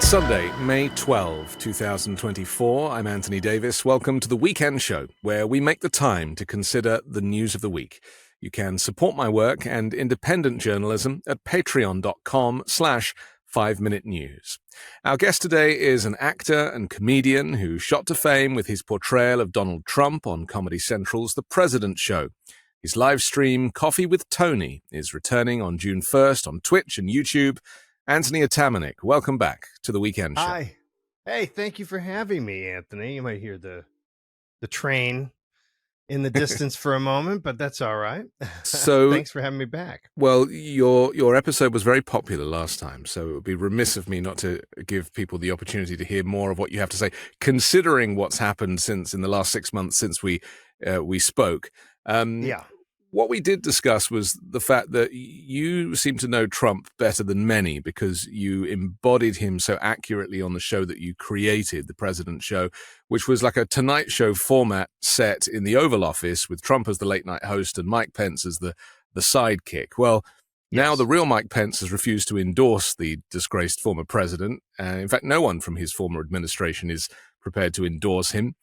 It's Sunday, May 12, 2024. I'm Anthony Davis. Welcome to the Weekend Show, where we make the time to consider the news of the week. You can support my work and independent journalism at patreon.com/5Minute News. Our guest today is an actor and comedian who shot to fame with his portrayal of Donald Trump on Comedy Central's The President Show. His live stream, Coffee with Tony, is returning on June 1st on Twitch and YouTube. Anthony Atamanuik, welcome back to the Weekend Show. Hi. Hey, thank you for having me, Anthony. You might hear the train in the distance for a moment, but that's all right. So thanks for having me back. Well, your episode was very popular last time, so it would be remiss of me not to give people the opportunity to hear more of what you have to say, considering what's happened since in the last 6 months since we spoke. Yeah. What we did discuss was the fact that you seem to know Trump better than many because you embodied him so accurately on the show that you created, The President Show, which was like a Tonight Show format set in the Oval Office with Trump as the late night host and Mike Pence as the sidekick. Well, now the real Mike Pence has refused to endorse the disgraced former president. In fact, no one from his former administration is prepared to endorse him.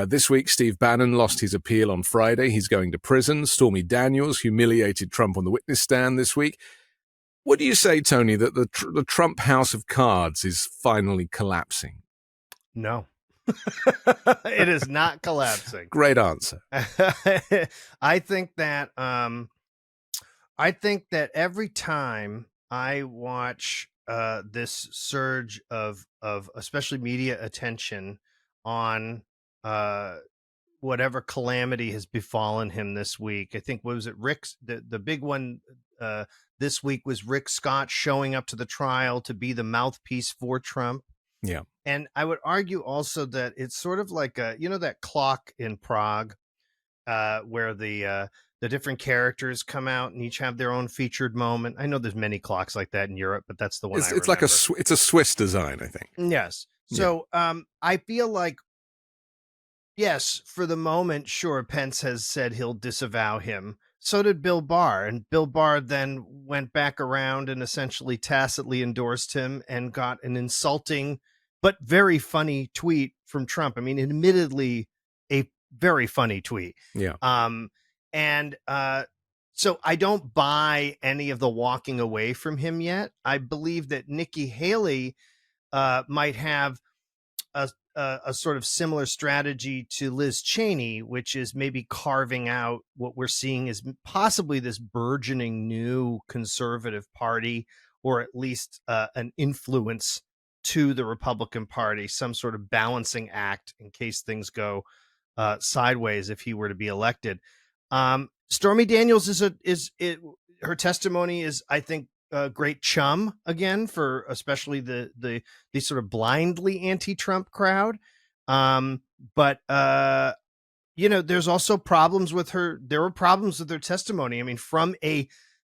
This week, Steve Bannon lost his appeal on Friday. He's going to prison. Stormy Daniels humiliated Trump on the witness stand this week. What do you say, Tony, that the Trump house of cards is finally collapsing? No, it is not collapsing. Great answer. I think that every time I watch this surge of especially media attention on whatever calamity has befallen him this week. I think, what was it, Rick's the big one this week was Rick Scott showing up to the trial to be the mouthpiece for Trump. Yeah. And I would argue also that it's sort of like that clock in Prague where the different characters come out and each have their own featured moment. I know there's many clocks like that in Europe, but that's the one It's like it's a Swiss design, I think. Yes. So I feel like, yes, for the moment, sure, Pence has said he'll disavow him. So did Bill Barr. And Bill Barr then went back around and essentially tacitly endorsed him and got an insulting but very funny tweet from Trump. I mean, admittedly, a very funny tweet. Yeah. So I don't buy any of the walking away from him yet. I believe that Nikki Haley might have a sort of similar strategy to Liz Cheney, which is maybe carving out what we're seeing as possibly this burgeoning new conservative party, or at least an influence to the Republican Party, some sort of balancing act in case things go sideways if he were to be elected. Stormy Daniels her testimony is, I think, a great chum again for especially the sort of blindly anti-Trump crowd. But there's also problems with her. There were problems with her testimony. I mean, from a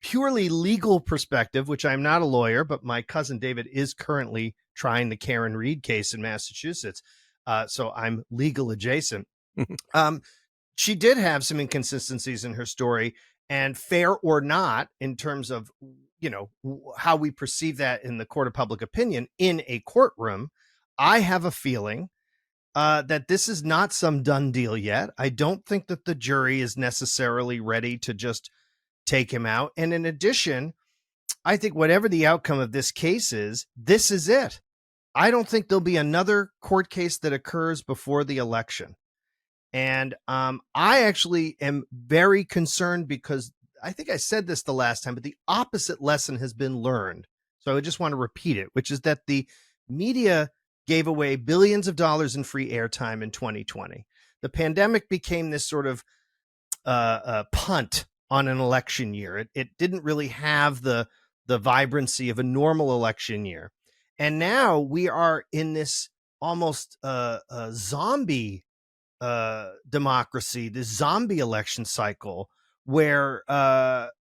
purely legal perspective, which I'm not a lawyer, but my cousin David is currently trying the Karen Reed case in Massachusetts. So I'm legal adjacent. She did have some inconsistencies in her story, and fair or not, in terms of, how we perceive that in the court of public opinion in a courtroom, I have a feeling that this is not some done deal yet. I don't think that the jury is necessarily ready to just take him out. And in addition, I think whatever the outcome of this case is, this is it. I don't think there'll be another court case that occurs before the election. And I actually am very concerned because I think I said this the last time, but the opposite lesson has been learned. So I just want to repeat it, which is that the media gave away billions of dollars in free airtime in 2020. The pandemic became this sort of punt on an election year. It didn't really have the vibrancy of a normal election year. And now we are in this almost zombie democracy, this zombie election cycle where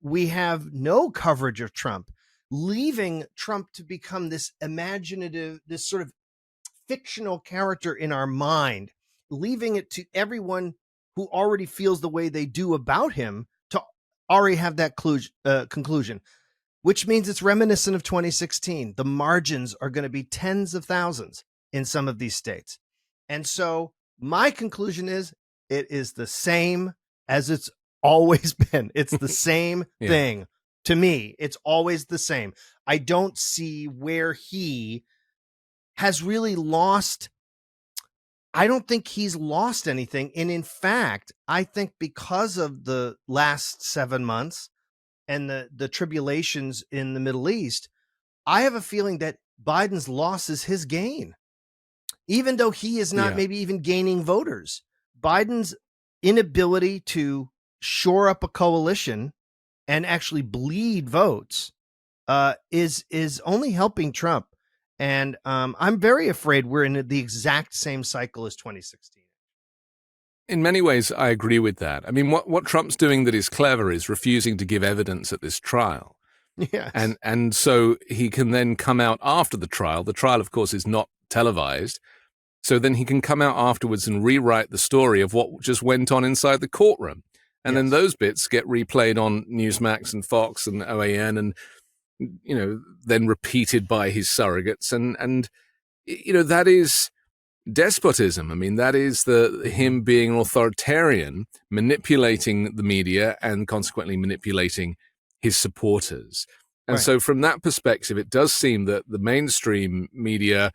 we have no coverage of Trump, leaving Trump to become this imaginative, this sort of fictional character in our mind, leaving it to everyone who already feels the way they do about him to already have that conclusion. which means it's reminiscent of 2016. The margins are going to be tens of thousands in some of these states. And so my conclusion is it is the same as it's always been. It's the same thing. To me, it's always the same. I don't see where he has really lost. I don't think he's lost anything. And in fact, I think because of the last 7 months and the tribulations in the Middle East, I have a feeling that Biden's loss is his gain. Even though he is not maybe even gaining voters, Biden's inability to shore up a coalition and actually bleed votes is only helping Trump. And I'm very afraid we're in the exact same cycle as 2016. In many ways, I agree with that. I mean, what Trump's doing that is clever is refusing to give evidence at this trial. Yes. And so he can then come out after the trial. The trial, of course, is not televised. So then he can come out afterwards and rewrite the story of what just went on inside the courtroom. And then those bits get replayed on Newsmax and Fox and OAN and, then repeated by his surrogates. And that is despotism. I mean, that is him being an authoritarian, manipulating the media and consequently manipulating his supporters. And so from that perspective, it does seem that the mainstream media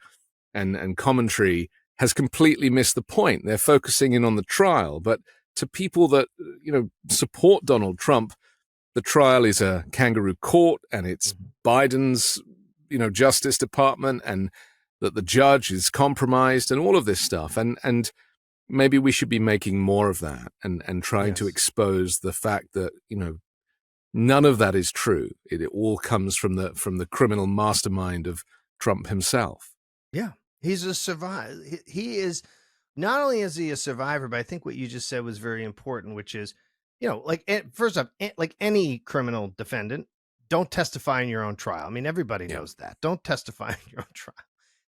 and commentary has completely missed the point. They're focusing in on the trial, but to people that, support Donald Trump, the trial is a kangaroo court and it's Biden's, Justice Department, and that the judge is compromised and all of this stuff. And maybe we should be making more of that and trying to expose the fact that, none of that is true. It all comes from the criminal mastermind of Trump himself. Yeah. He's a survivor. He is, not only is he a survivor, but I think what you just said was very important, which is, first off, like any criminal defendant, don't testify in your own trial. I mean, everybody knows that. Don't testify in your own trial.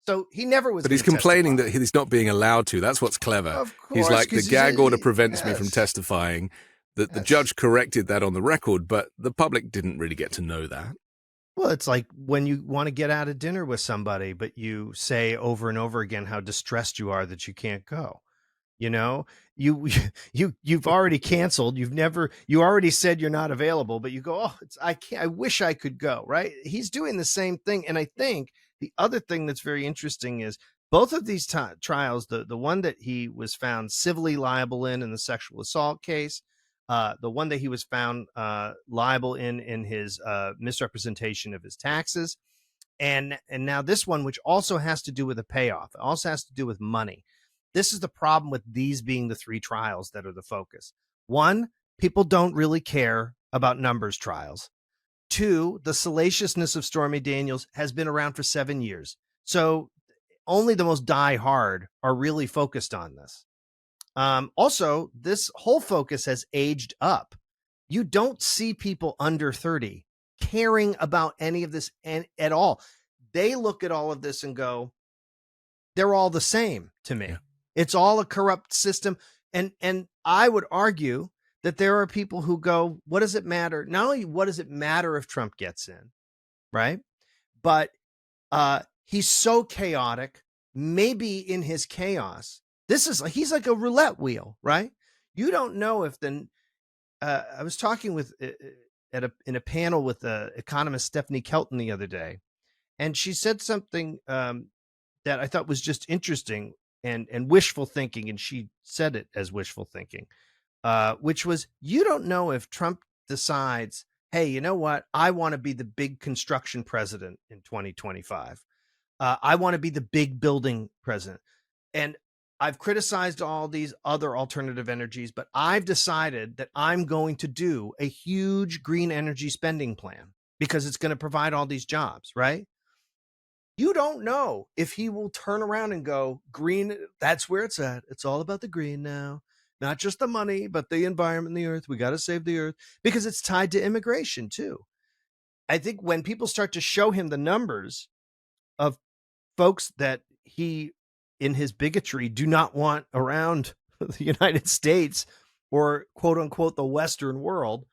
So he never was. But he's complaining that he's not being allowed to. That's what's clever. Of course, he's like, the gag order prevents me from testifying. The judge corrected that on the record, but the public didn't really get to know that. Well, it's like when you want to get out of dinner with somebody, but you say over and over again how distressed you are that you can't go. You've already canceled. You already said you're not available, but you go, I wish I could go. Right. He's doing the same thing. And I think the other thing that's very interesting is both of these trials, the one that he was found civilly liable in the sexual assault case, the one that he was found liable in his misrepresentation of his taxes. And now this one, which also has to do with a payoff. It also has to do with money. This is the problem with these being the three trials that are the focus. One, people don't really care about numbers trials. Two, the salaciousness of Stormy Daniels has been around for 7 years. So only the most die-hard are really focused on this. Also, this whole focus has aged up. You don't see people under 30 caring about any of this at all. They look at all of this and go, they're all the same to me. Yeah. It's all a corrupt system. And I would argue that there are people who go, what does it matter? Not only what does it matter if Trump gets in, right? But he's so chaotic, maybe in his chaos, he's like a roulette wheel, right? You don't know if I was talking with in a panel with economist Stephanie Kelton the other day, and she said something that I thought was just interesting and wishful thinking, and she said it as wishful thinking, which was, you don't know if Trump decides, hey, you know what? I want to be the big construction president in 2025. I want to be the big building president. And I've criticized all these other alternative energies, but I've decided that I'm going to do a huge green energy spending plan because it's going to provide all these jobs, right? You don't know if he will turn around and go, green, that's where it's at. It's all about the green now. Not just the money, but the environment, the earth. We got to save the earth because it's tied to immigration too. I think when people start to show him the numbers of folks that he, in his bigotry, do not want around the United States or quote unquote the Western world,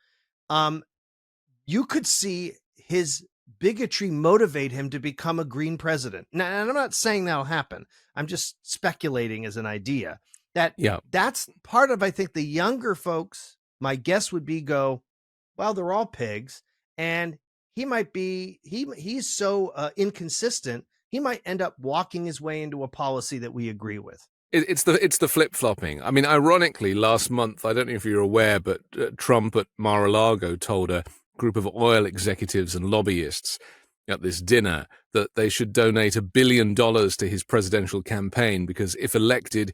you could see his bigotry motivate him to become a green president. Now, and I'm not saying that'll happen. I'm just speculating as an idea that that's part of, I think, the younger folks, my guess would be well, they're all pigs. And he might be, he's so inconsistent, he might end up walking his way into a policy that we agree with. It's the flip-flopping. I mean, ironically, last month, I don't know if you're aware, but Trump at Mar-a-Lago told a group of oil executives and lobbyists at this dinner that they should donate $1 billion to his presidential campaign because if elected,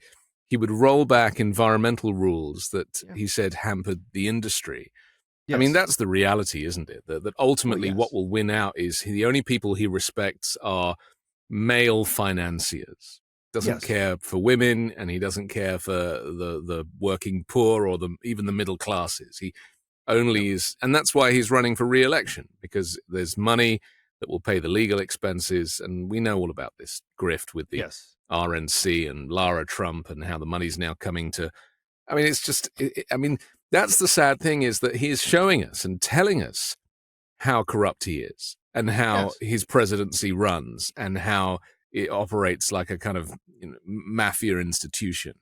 he would roll back environmental rules that he said hampered the industry. Yes. I mean, that's the reality, isn't it? That ultimately what will win out is the only people he respects are male financiers. Doesn't care for women, and he doesn't care for the working poor or even the middle classes. He only is, and that's why he's running for re-election, because there's money that will pay the legal expenses, and we know all about this grift with the RNC and Lara Trump and how the money's now coming to. I mean, it's just. I mean, that's the sad thing, is that he is showing us and telling us how corrupt he is and how his presidency runs and how it operates like a kind of mafia institution.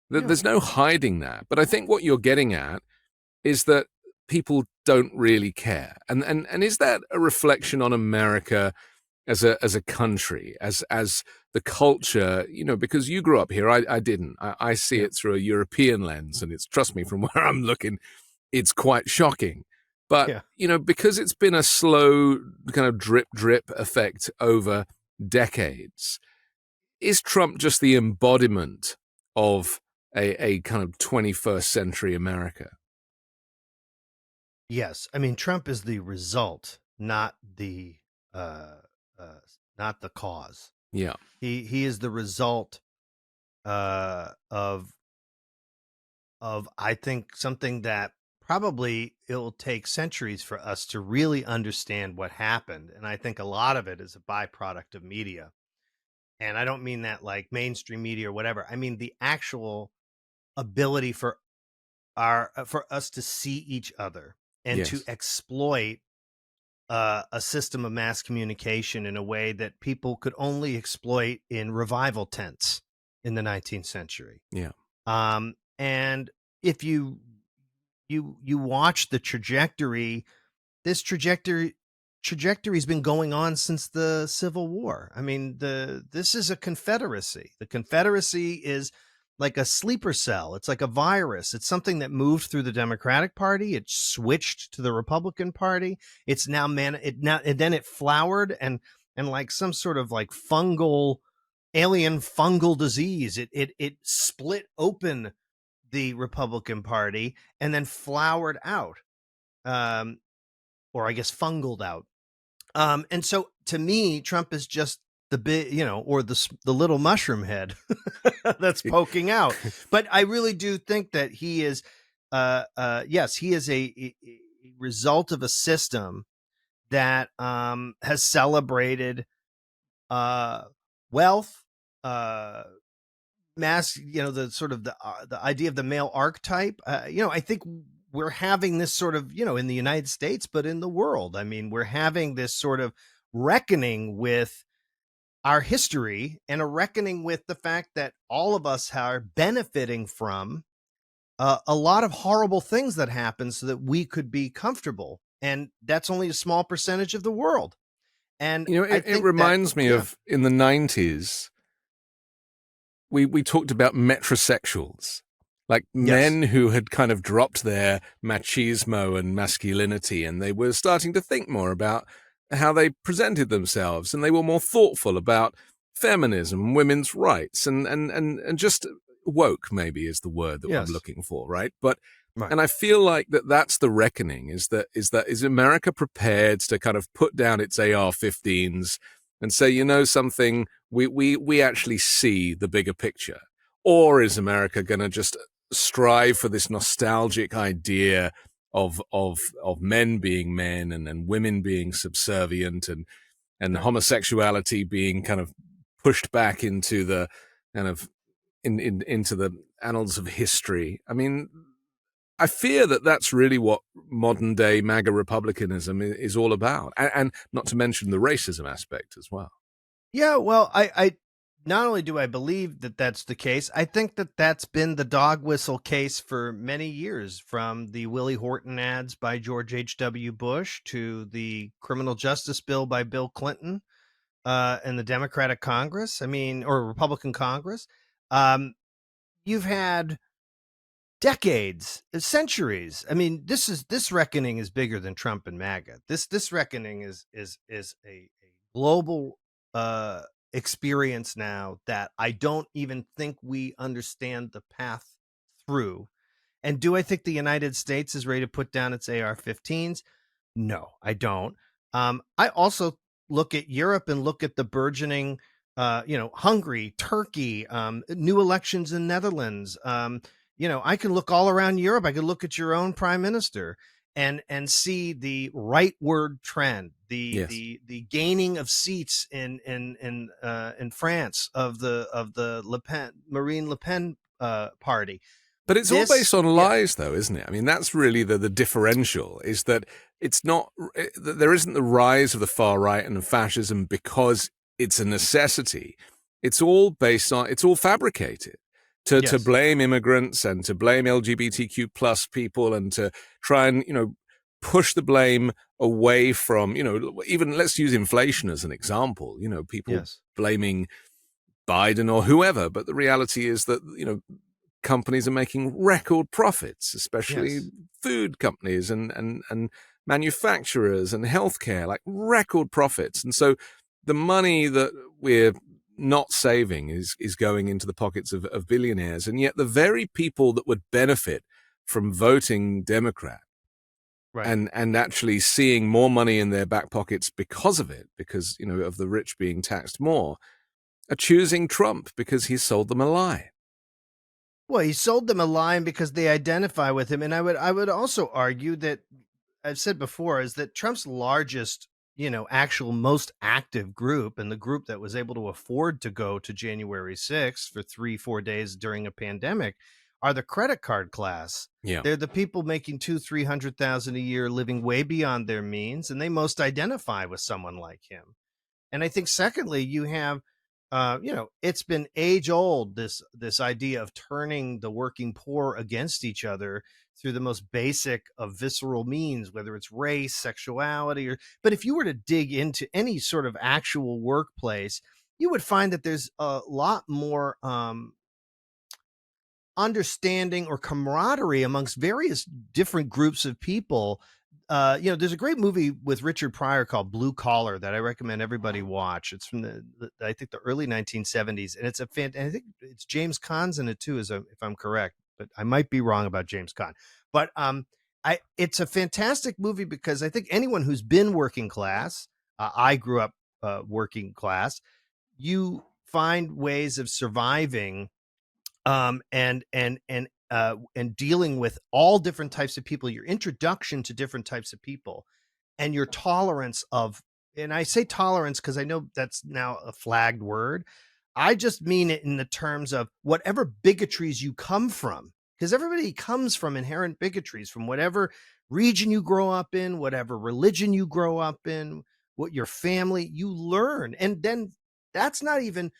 There's no hiding that. But I think what you're getting at is that people don't really care. And is that a reflection on America as a country, as the culture, because you grew up here, I didn't. I see it through a European lens, and it's, trust me, from where I'm looking, it's quite shocking. But, because it's been a slow kind of drip effect over decades, is Trump just the embodiment of a kind of 21st century America? Yes. I mean, Trump is the result, not the cause. Yeah. He is the result of I think something that probably it'll take centuries for us to really understand what happened. And I think a lot of it is a byproduct of media. And I don't mean that like mainstream media or whatever. I mean the actual ability for us to see each other and to exploit a system of mass communication in a way that people could only exploit in revival tents in the 19th century. Yeah. And if you watch the trajectory, this trajectory's been going on since the Civil War. I mean, this is a confederacy. The Confederacy is like a sleeper cell. It's like a virus. It's something that moved through the Democratic Party. It switched to the Republican Party. It's now and then it flowered and like some sort of like alien fungal disease. It split open the Republican Party and then flowered out, or I guess fungled out. And so to me, Trump is just the big, or the little mushroom head that's poking out. But I really do think that he is, yes, he is a result of a system that has celebrated wealth, mass, the sort of the idea of the male archetype. I think we're having this sort of, in the United States, but in the world. I mean, we're having this sort of reckoning with our history and a reckoning with the fact that all of us are benefiting from a lot of horrible things that happen so that we could be comfortable. And that's only a small percentage of the world. And it reminds me of in the 90s, we talked about metrosexuals, like men who had kind of dropped their machismo and masculinity, and they were starting to think more about how they presented themselves, and they were more thoughtful about feminism, women's rights, and just woke, maybe is the word that I'm looking for, right? But and I feel like that's the reckoning. Is America prepared to kind of put down its AR-15s and say, something, we actually see the bigger picture, or is America going to just strive for this nostalgic idea of men being men and women being subservient and homosexuality being kind of pushed back into the kind of into the annals of history? I mean, I fear that that's really what modern day MAGA republicanism is all about, and not to mention the racism aspect as well. Yeah, well, I not only do I believe that that's the case, I think that that's been the dog whistle case for many years, from the Willie Horton ads by George H.W. Bush to the criminal justice bill by Bill Clinton and the Democratic Congress. I mean, or Republican Congress. You've had decades, centuries. I mean, this reckoning is bigger than Trump and MAGA. This reckoning is a global experience now that I don't even think we understand the path through. And do I think the United States is ready to put down its AR-15s? No, I don't. I also look at Europe and look at the burgeoning, Hungary, Turkey, new elections in Netherlands. I can look all around Europe. I can look at your own prime minister and see the rightward trend, Yes. the gaining of seats in France of the Marine Le Pen party. But it's all based on lies, though, isn't it? I mean, that's really the differential, is that it's not, that there isn't the rise of the far right and fascism because it's a necessity. It's all based on, it's all fabricated to blame immigrants and to blame LGBTQ plus people and to try and, push the blame away from, even let's use inflation as an example, people blaming Biden or whoever. But the reality is that, companies are making record profits, especially food companies and manufacturers and healthcare, like record profits. And so the money that we're not saving is going into the pockets of billionaires. And yet the very people that would benefit from voting Democrat and actually seeing more money in their back pockets because of it, because, of the rich being taxed more, are choosing Trump because he sold them a lie. Well, he sold them a lie because they identify with him. And I would also argue that, I've said before, is that Trump's largest, actual most active group, and the group that was able to afford to go to January 6th for 3-4 days during a pandemic, are the credit card class. Yeah. They're the people making $200,000-300,000 a year, living way beyond their means, and they most identify with someone like him. And I think, secondly, you have, it's been age old, this idea of turning the working poor against each other through the most basic of visceral means, whether it's race, sexuality, but if you were to dig into any sort of actual workplace, you would find that there's a lot more understanding or camaraderie amongst various different groups of people. There's a great movie with Richard Pryor called Blue Collar that I recommend everybody watch. It's from I think the early 1970s, and it's I think it's James Caan's in it too, if I'm correct, but I might be wrong about James Caan. But it's a fantastic movie because I think anyone who's been working class, I grew up working class, you find ways of surviving and dealing with all different types of people, your introduction to different types of people, and your tolerance of, and I say tolerance because I know that's now a flagged word. I just mean it in the terms of whatever bigotries you come from, because everybody comes from inherent bigotries from whatever region you grow up in, whatever religion you grow up in, what your family, you learn. And then that's not even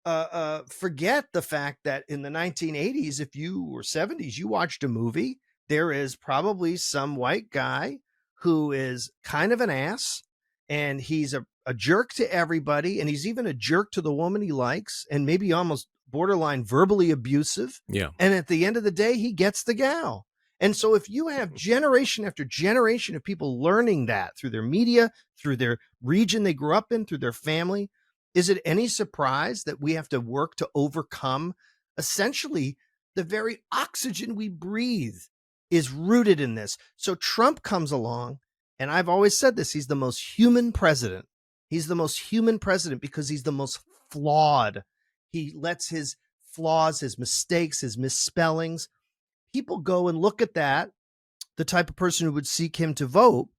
forget the fact that in the 1980s, if you or 70s, you watched a movie, there is probably some white guy who is kind of an ass, and he's a jerk to everybody, and he's even a jerk to the woman he likes, and maybe almost borderline verbally abusive. Yeah. And at the end of the day, he gets the gal. And so if you have generation after generation of people learning that through their media, through their region they grew up in, through their family, is it any surprise that we have to work to overcome essentially the very oxygen we breathe is rooted in this? So Trump comes along, and I've always said this, he's the most human president. He's the most human president because he's the most flawed. He lets his flaws, his mistakes, his misspellings, people go and look at that, the type of person who would seek him to vote,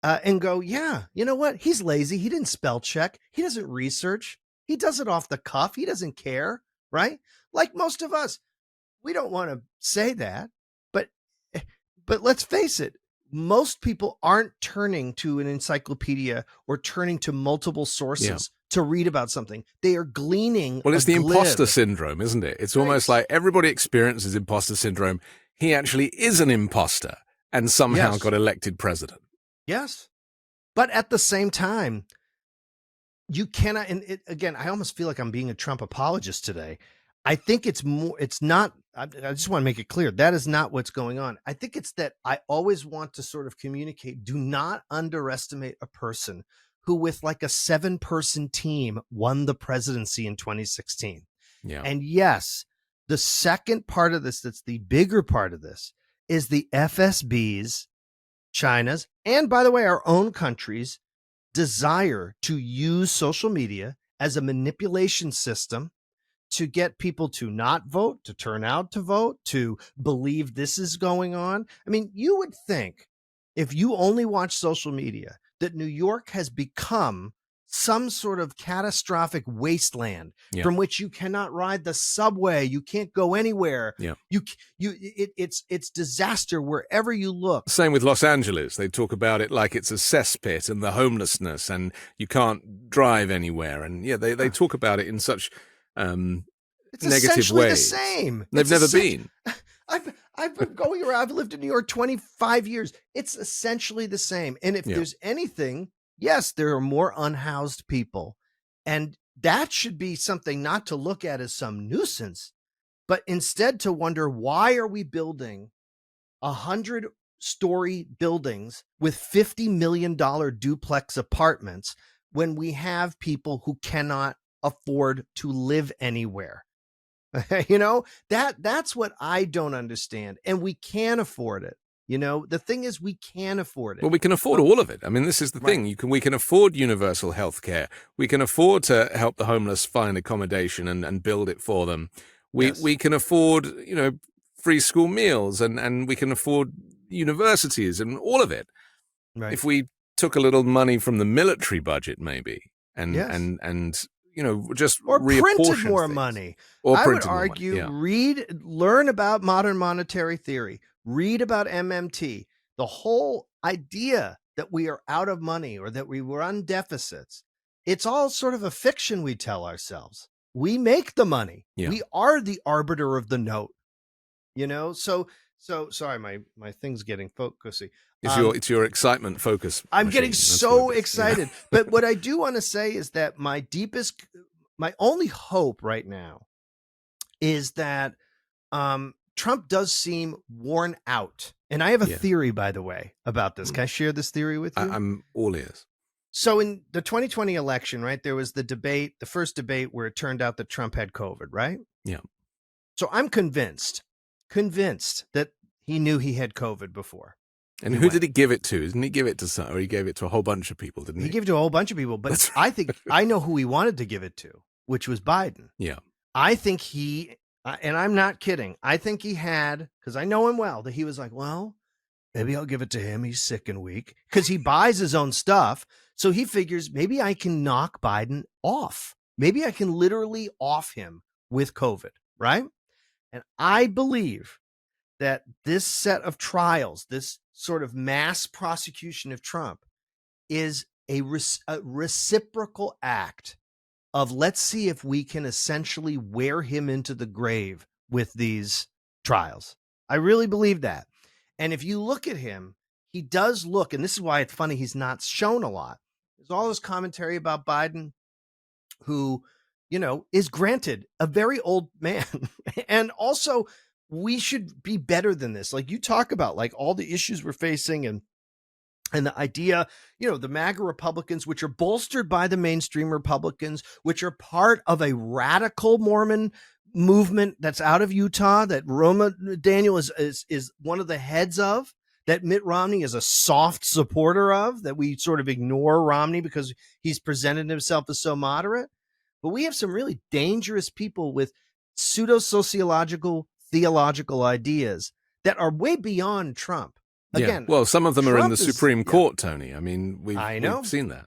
and go, yeah, you know what? He's lazy. He didn't spell check. He doesn't research. He does it off the cuff. He doesn't care, right? Like most of us, we don't want to say that, but But let's face it, most people aren't turning to an encyclopedia or turning to multiple sources to read about something. They are gleaning. Well, it's the imposter syndrome, isn't it? It's almost like everybody experiences imposter syndrome. He actually is an imposter and somehow got elected president. Yes. But at the same time, you cannot, and again, I almost feel like I'm being a Trump apologist today. I think it's not, I just want to make it clear, that is not what's going on. I think it's that I always want to sort of communicate, do not underestimate a person who with like a 7-person team won the presidency in 2016. Yeah. And yes, the second part of this, that's the bigger part of this, is the FSB's, China's, and by the way, our own country's desire to use social media as a manipulation system to get people to not vote, to turn out to vote, to believe this is going on. I mean, you would think if you only watch social media that New York has become some sort of catastrophic wasteland from which you cannot ride the subway, you can't go anywhere. It's disaster wherever you look. Same with Los Angeles. They talk about it like it's a cesspit and the homelessness and you can't drive anywhere. And they talk about it in such it's negative ways. The same. They've never been. I've been going around. I've lived in New York 25 years. It's essentially the same. And if there's anything, yes, there are more unhoused people. And that should be something not to look at as some nuisance, but instead to wonder, why are we building 100-story buildings with $50 million duplex apartments when we have people who cannot afford to live anywhere? That's what I don't understand. And we can afford it. The thing is, we can afford it. Well, we can afford all of it. I mean, this is the thing. We can afford universal health care. We can afford to help the homeless find accommodation and build it for them. We can afford, free school meals and we can afford universities and all of it. Right. If we took a little money from the military budget, maybe, and just or printed more things. Money. Or I would more argue, money. learn about modern monetary theory, read about MMT, the whole idea that we are out of money or that we run deficits. It's all sort of a fiction we tell ourselves. We make the money. Yeah. We are the arbiter of the note. So sorry, my thing's getting focusy. It's your excitement focus. I'm machine. getting so excited. But what I do want to say is that my only hope right now is that Trump does seem worn out. And I have a theory, by the way, about this. Can I share this theory with you? I'm all ears. So in the 2020 election, right, there was the first debate where it turned out that Trump had COVID, right? Yeah. So I'm convinced that he knew he had COVID before. And who did he give it to? Didn't he give it to some, or he gave it to a whole bunch of people, didn't he? He gave it to a whole bunch of people, but I think I know who he wanted to give it to, which was Biden. Yeah. I think and I'm not kidding, I think he had, because I know him well, that he was like, well, maybe I'll give it to him. He's sick and weak, because he buys his own stuff. So he figures maybe I can knock Biden off. Maybe I can literally off him with COVID, right? And I believe that this set of trials, this sort of mass prosecution of Trump, is a reciprocal act of, let's see if we can essentially wear him into the grave with these trials. I really believe that. And if you look at him, he does look, and this is why it's funny he's not shown a lot. There's all this commentary about Biden, who, is granted a very old man. And also, we should be better than this. Like you talk about, like all the issues we're facing and the idea, the MAGA Republicans, which are bolstered by the mainstream Republicans, which are part of a radical Mormon movement that's out of Utah, that Roma Daniel is one of the heads of, that Mitt Romney is a soft supporter of, that we sort of ignore Romney because he's presented himself as so moderate. But we have some really dangerous people with pseudo-sociological, theological ideas that are way beyond Trump. Again, well, some of them are in the Trump Supreme Court, Tony. I mean, we've seen that.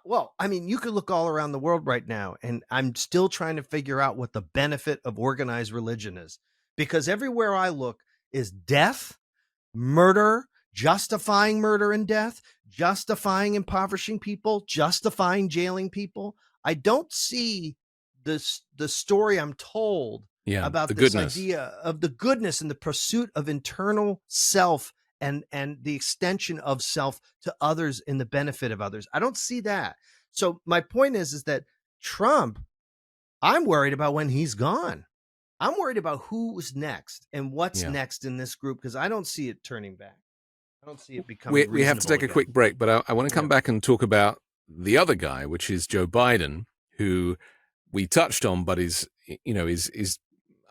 Well, I mean, you could look all around the world right now, and I'm still trying to figure out what the benefit of organized religion is, because everywhere I look is death, murder, justifying murder and death, justifying impoverishing people, justifying jailing people. I don't see the story I'm told about the this goodness. idea of the goodness and the pursuit of internal self and the extension of self to others in the benefit of others. I don't see that. So my point is that Trump, I'm worried about when he's gone. I'm worried about who's next and what's next in this group, because I don't see it turning back. I don't see it becoming We have to take a quick break, but I want to come back and talk about the other guy, which is Joe Biden, who we touched on, but is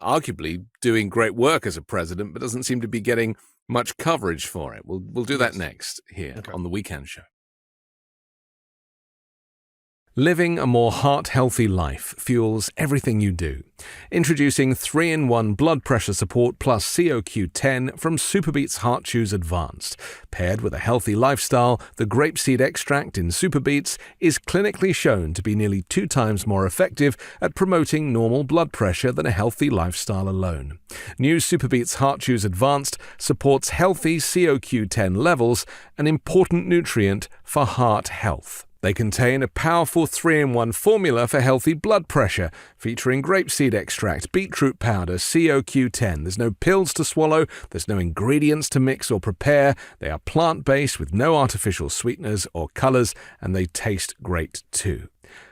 arguably doing great work as a president, but doesn't seem to be getting much coverage for it. We'll do that next here on the Weekend Show. Living a more heart-healthy life fuels everything you do. Introducing 3-in-1 blood pressure support plus COQ10 from Superbeats Heart Chews Advanced. Paired with a healthy lifestyle, the grapeseed extract in Superbeats is clinically shown to be nearly 2 times more effective at promoting normal blood pressure than a healthy lifestyle alone. New Superbeats Heart Chews Advanced supports healthy COQ10 levels, an important nutrient for heart health. They contain a powerful 3-in-1 formula for healthy blood pressure, featuring grapeseed extract, beetroot powder, COQ10. There's no pills to swallow, there's no ingredients to mix or prepare. They are plant-based with no artificial sweeteners or colors, and they taste great too.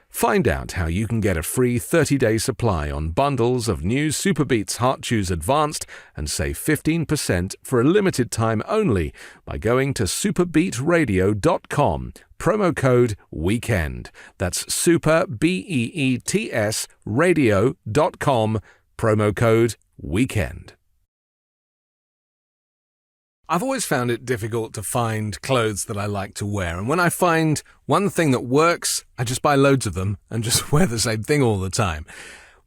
Find out how you can get a free 30-day supply on bundles of new Superbeats Heart Chews Advanced and save 15% for a limited time only by going to superbeatradio.com. Promo code WEEKEND. That's superbeets radio.com. Promo code WEEKEND. I've always found it difficult to find clothes that I like to wear, and when I find one thing that works, I just buy loads of them and just wear the same thing all the time.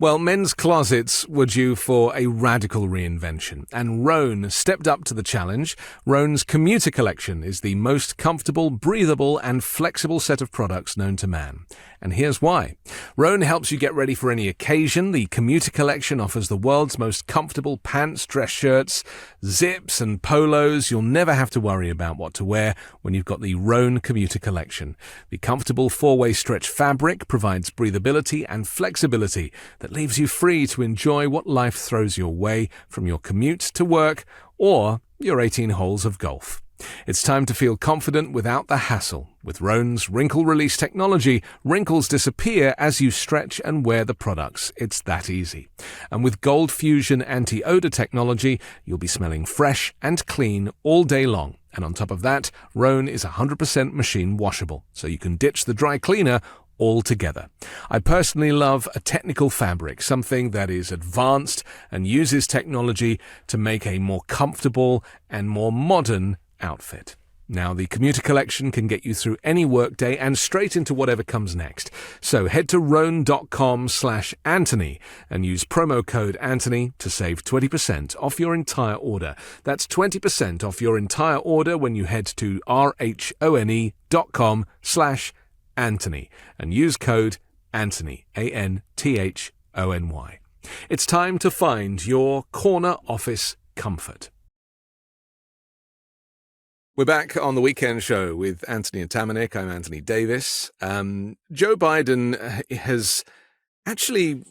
Well, men's closets were due for a radical reinvention, and Rhone stepped up to the challenge. Rhone's commuter collection is the most comfortable, breathable, and flexible set of products known to man. And here's why. Rhone helps you get ready for any occasion. The commuter collection offers the world's most comfortable pants, dress shirts, zips, and polos. You'll never have to worry about what to wear when you've got the Rhone commuter collection. The comfortable 4-way stretch fabric provides breathability and flexibility that leaves you free to enjoy what life throws your way, from your commute to work or your 18 holes of golf. It's time to feel confident without the hassle. With Rhone's wrinkle release technology, wrinkles disappear as you stretch and wear the products. It's that easy. And with Gold Fusion anti-odor technology, you'll be smelling fresh and clean all day long. And on top of that, Rhone is 100% machine washable, so you can ditch the dry cleaner altogether. I personally love a technical fabric, something that is advanced and uses technology to make a more comfortable and more modern outfit. Now, the commuter collection can get you through any workday and straight into whatever comes next. So head to rhone.com/Anthony and use promo code Anthony to save 20% off your entire order. That's 20% off your entire order when you head to rhone.com/Anthony and use code Anthony, ANTHONY. It's time to find your corner office comfort. We're back on the Weekend Show with Anthony Atamanuik. I'm Anthony Davis. Joe Biden has actually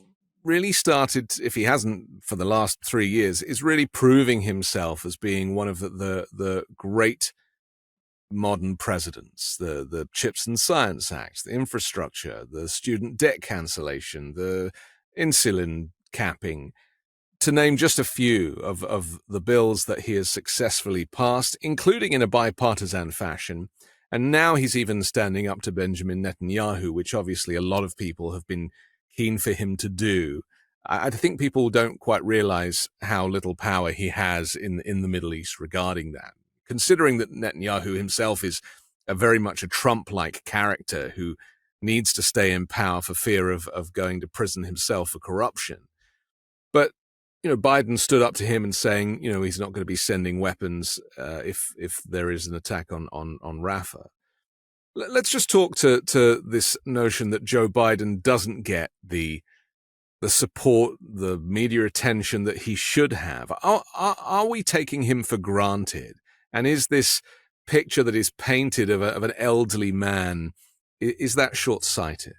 really started, if he hasn't for the last 3 years, is really proving himself as being one of the great modern presidents. The Chips and Science Act, the infrastructure, the student debt cancellation, the insulin capping, to name just a few of the bills that he has successfully passed, including in a bipartisan fashion. And now he's even standing up to Benjamin Netanyahu, which obviously a lot of people have been keen for him to do. I think people don't quite realize how little power he has in the Middle East regarding that, considering that Netanyahu himself is very much a Trump-like character who needs to stay in power for fear of going to prison himself for corruption. But Biden stood up to him and saying, he's not going to be sending weapons if there is an attack on Rafah. Let's just talk to this notion that Joe Biden doesn't get the support, the media attention that he should have. Are we taking him for granted? And is this picture that is painted of an elderly man, is that short-sighted?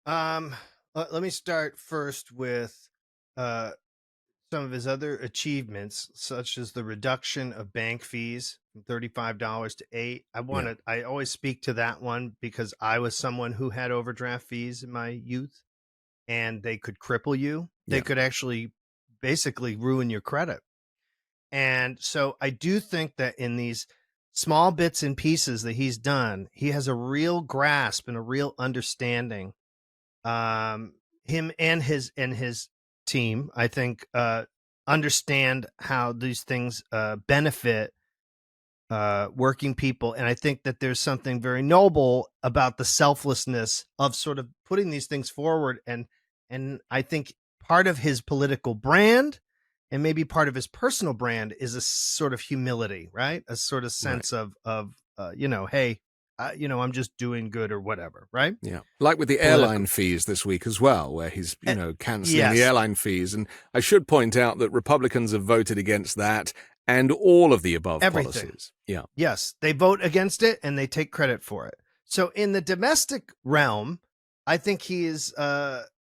Let me start first with some of his other achievements, such as the reduction of bank fees from $35 to $8. I always speak to that one because I was someone who had overdraft fees in my youth, and they could cripple you. They could actually basically ruin your credit. And so I do think that in these small bits and pieces that he's done, he has a real grasp and a real understanding. Him and his team, I think, understand how these things benefit working people. And I think that there's something very noble about the selflessness of sort of putting these things forward. And I think part of his political brand and maybe part of his personal brand is a sort of humility, right? A sort of sense of hey, I'm just doing good or whatever, right? Yeah. Like with the airline fees this week as well, where he's, canceling the airline fees. And I should point out that Republicans have voted against that and all of the above policies. Yeah. Yes, they vote against it and they take credit for it. So in the domestic realm, I think he has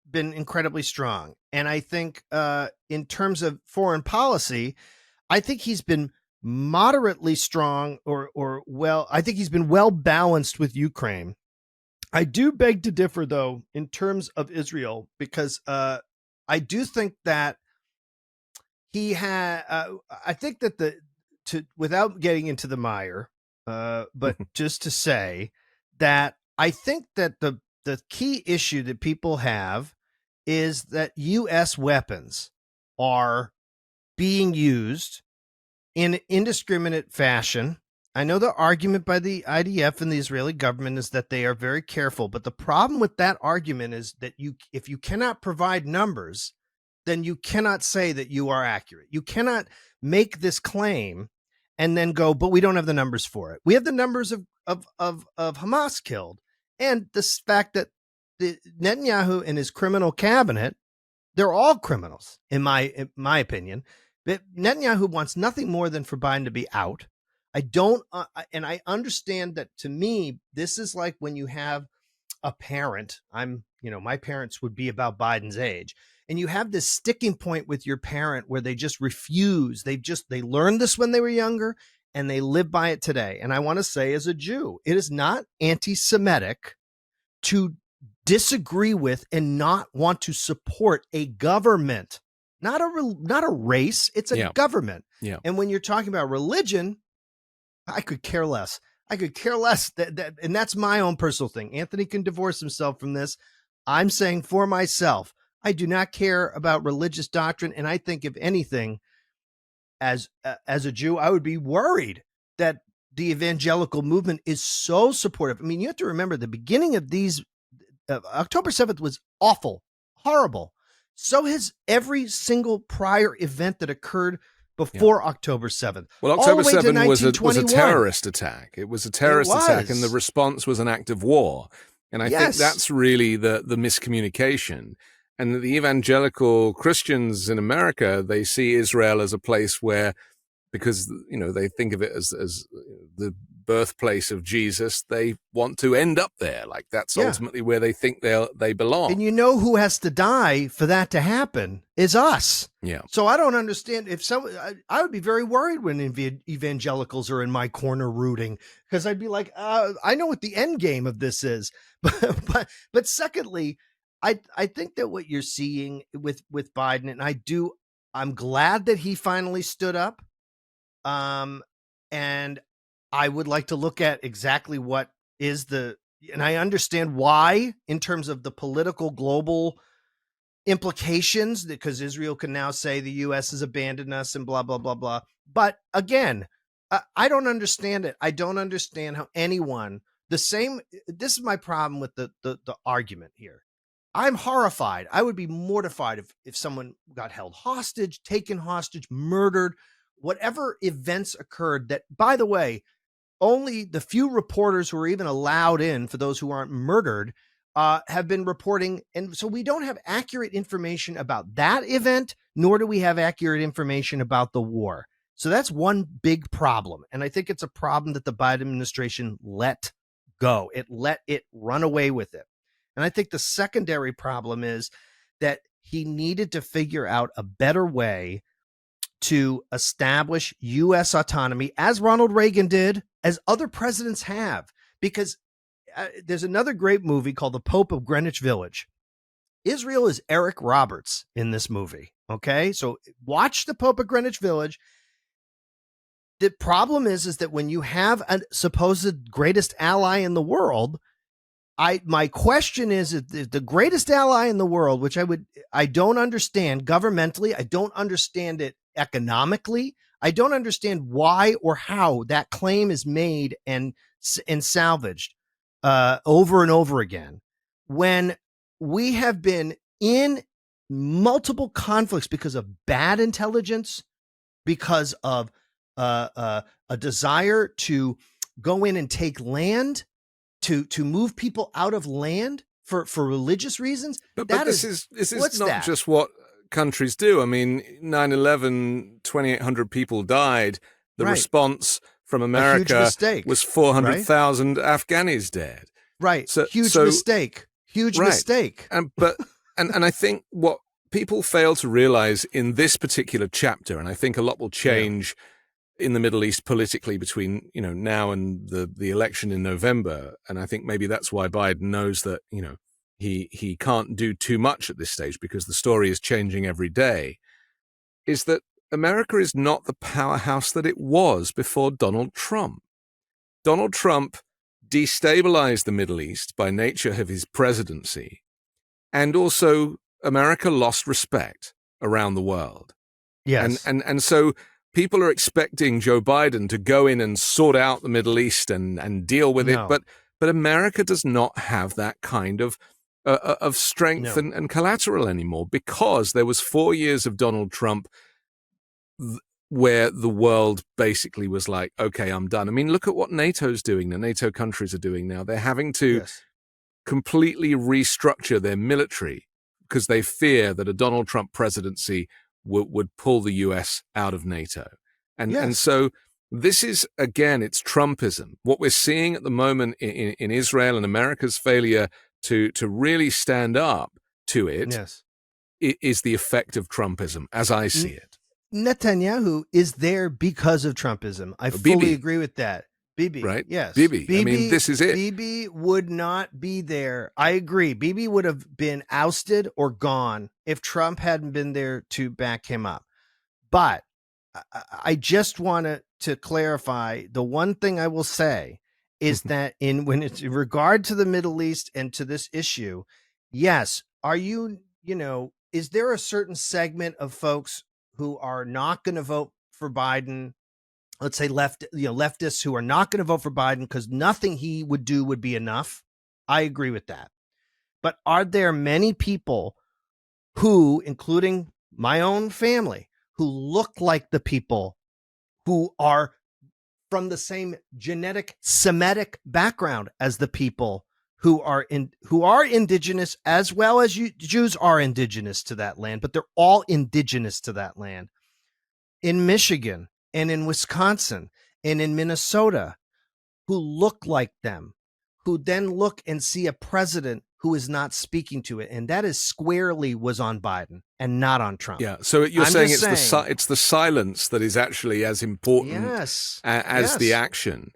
been incredibly strong. And I think in terms of foreign policy, I think he's been moderately strong or well, I think he's been well balanced with Ukraine. I do beg to differ, though, in terms of Israel, because I do think that he had, I think that without getting into the mire, but just to say that I think that the key issue that people have is that U.S. weapons are being used in indiscriminate fashion. I know the argument by the IDF and the Israeli government is that they are very careful, but the problem with that argument is that if you cannot provide numbers, then you cannot say that you are accurate. You cannot make this claim and then go, but we don't have the numbers for it. We have the numbers of Hamas killed, and the fact that the Netanyahu and his criminal cabinet, they're all criminals, in my opinion. But Netanyahu wants nothing more than for Biden to be out. I don't, and I understand that. To me, this is like when you have a parent. My parents would be about Biden's age, and you have this sticking point with your parent where they just refuse. They learned this when they were younger, and they live by it today. And I want to say, as a Jew, it is not anti-Semitic to disagree with and not want to support a government, not a race. It's a government. Yeah. And when you're talking about religion, I could care less. That, and that's my own personal thing. Anthony can divorce himself from this. I'm saying for myself, I do not care about religious doctrine. And I think, if anything, as a Jew, I would be worried that the evangelical movement is so supportive. I mean, you have to remember the beginning of these, October 7th was awful, horrible. So has every single prior event that occurred before October 7th. Well, October 7th was a terrorist attack. It was a terrorist attack, and the response was an act of war. And I think that's really the miscommunication. And the evangelical Christians in America, they see Israel as a place where, because they think of it as the birthplace of Jesus, they want to end up there. Like that's ultimately where they think they belong. And who has to die for that to happen is us. Yeah. So I don't understand I would be very worried when evangelicals are in my corner rooting, because I'd be like, I know what the end game of this is. But secondly, I think that what you're seeing with Biden, and I'm glad that he finally stood up. And I would like to look at exactly what is and I understand why, in terms of the political global implications, because Israel can now say the U.S. has abandoned us and blah, blah, blah, blah. But again, I don't understand it. I don't understand how anyone, this is my problem with the argument here. I'm horrified. I would be mortified if someone got held hostage, taken hostage, murdered, whatever events occurred that, by the way, only the few reporters who are even allowed in, for those who aren't murdered, have been reporting. And so we don't have accurate information about that event, nor do we have accurate information about the war. So that's one big problem. And I think it's a problem that the Biden administration let go. It let it run away with it. And I think the secondary problem is that he needed to figure out a better way to establish U.S. autonomy, as Ronald Reagan did, as other presidents have. Because there's another great movie called The Pope of Greenwich Village. Israel is Eric Roberts in this movie. Okay, so watch The Pope of Greenwich Village. The problem is that when you have a supposed greatest ally in the world, my question is if the greatest ally in the world, which I don't understand governmentally, I don't understand it economically, I don't understand why or how that claim is made and salvaged over and over again, when we have been in multiple conflicts because of bad intelligence, because of a desire to go in and take land, to move people out of land for religious reasons. But this is not just what countries do. I mean, 9/11, 2,800 people died. The response from America was 400,000 Afghanis dead. Right. So, huge mistake. Huge mistake. And I think what people fail to realize in this particular chapter, and I think a lot will change in the Middle East politically between, now and the election in November. And I think maybe that's why Biden knows that, he can't do too much at this stage because the story is changing every day, is that America is not the powerhouse that it was before Donald Trump. Donald Trump destabilized the Middle East by nature of his presidency. And also America lost respect around the world. Yes. And so people are expecting Joe Biden to go in and sort out the Middle East and deal with it. But America does not have that kind of strength and collateral anymore, because there was 4 years of Donald Trump where the world basically was like, okay, I'm done. I mean, look at what NATO's doing. The NATO countries are doing now. They're having to completely restructure their military because they fear that a Donald Trump presidency would pull the US out of NATO. And so this is, again, it's Trumpism. What we're seeing at the moment in Israel and America's failure to really stand up to it is the effect of Trumpism, as I see it. Netanyahu is there because of Trumpism. I fully agree with that. Bibi, right? Yes. Bibi. I mean, this is it. Bibi would not be there. I agree. Bibi would have been ousted or gone if Trump hadn't been there to back him up. But I just want to clarify, the one thing I will say is that when it's in regard to the Middle East and to this issue, yes, is there a certain segment of folks who are not going to vote for Biden? Let's say leftists who are not going to vote for Biden because nothing he would do would be enough. I agree with that. But are there many people who, including my own family, who look like the people who are from the same genetic Semitic background as the people who are indigenous, as well as Jews are indigenous to that land, but they're all indigenous to that land? In Michigan and in Wisconsin and in Minnesota, who look like them, who then look and see a president who is not speaking to it. And that is squarely was on Biden and not on Trump. Yeah. So you're saying it's the silence that is actually as important as the action.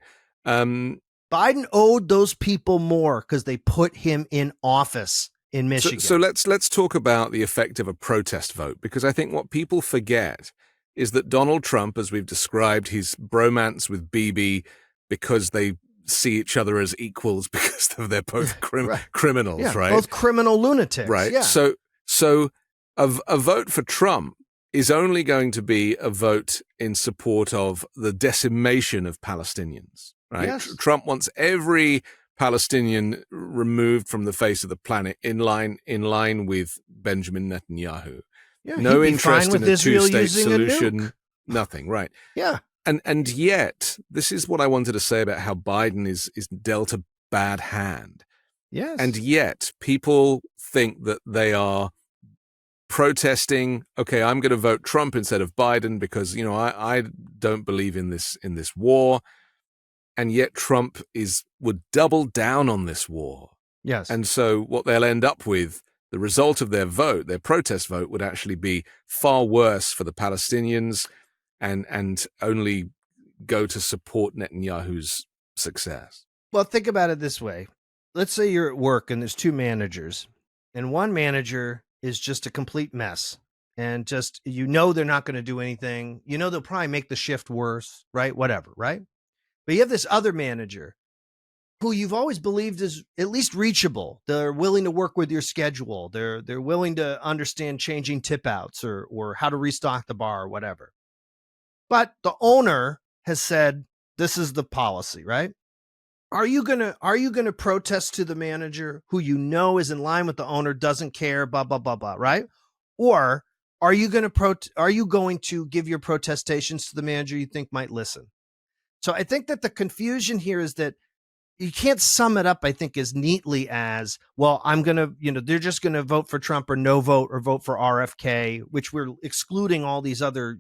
Biden owed those people more because they put him in office in Michigan. So let's talk about the effect of a protest vote, because I think what people forget is that Donald Trump, as we've described, his bromance with Bibi, because they see each other as equals because they're both criminals, right? Both criminal lunatics, right? Yeah. So a vote for Trump is only going to be a vote in support of the decimation of Palestinians, right? Yes. Trump wants every Palestinian removed from the face of the planet, in line with Benjamin Netanyahu. Yeah, no interest in a two-state solution. Nothing, right? Yeah. And yet, this is what I wanted to say about how Biden is dealt a bad hand. Yes. And yet, people think that they are protesting, okay, I'm going to vote Trump instead of Biden because, I don't believe in this war. And yet Trump would double down on this war. Yes. And so what they'll end up with, the result of their vote, their protest vote, would actually be far worse for the Palestinians and only go to support Netanyahu's success. Well, think about it this way. Let's say you're at work and there's two managers, and one manager is just a complete mess. And just, they're not going to do anything. They'll probably make the shift worse, right? Whatever, right? But you have this other manager who you've always believed is at least reachable. They're willing to work with your schedule. They're willing to understand changing tip outs or how to restock the bar or whatever. But the owner has said, this is the policy, right? Are you gonna protest to the manager who is in line with the owner, doesn't care, blah blah blah blah, right? Or are you going to give your protestations to the manager you think might listen? So I think that the confusion here is that you can't sum it up, I think, as neatly as, well, they're just going to vote for Trump or no vote or vote for RFK, which we're excluding all these other,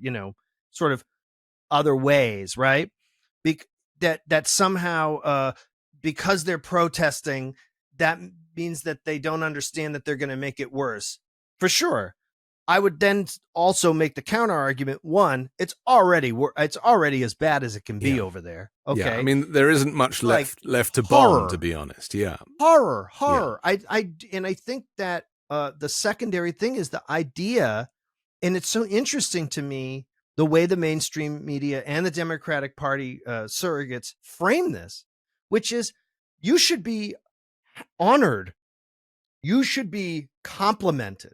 sort of other ways, right? That somehow, because they're protesting, that means that they don't understand that they're going to make it worse. For sure. I would then also make the counter argument. One, it's already as bad as it can be over there. Okay. Yeah, I mean, there isn't much left to horror. bomb, to be honest. Yeah. Horror. Yeah. I think that the secondary thing is the idea, and it's so interesting to me, the way the mainstream media and the Democratic Party surrogates frame this, which is you should be honored. You should be complimented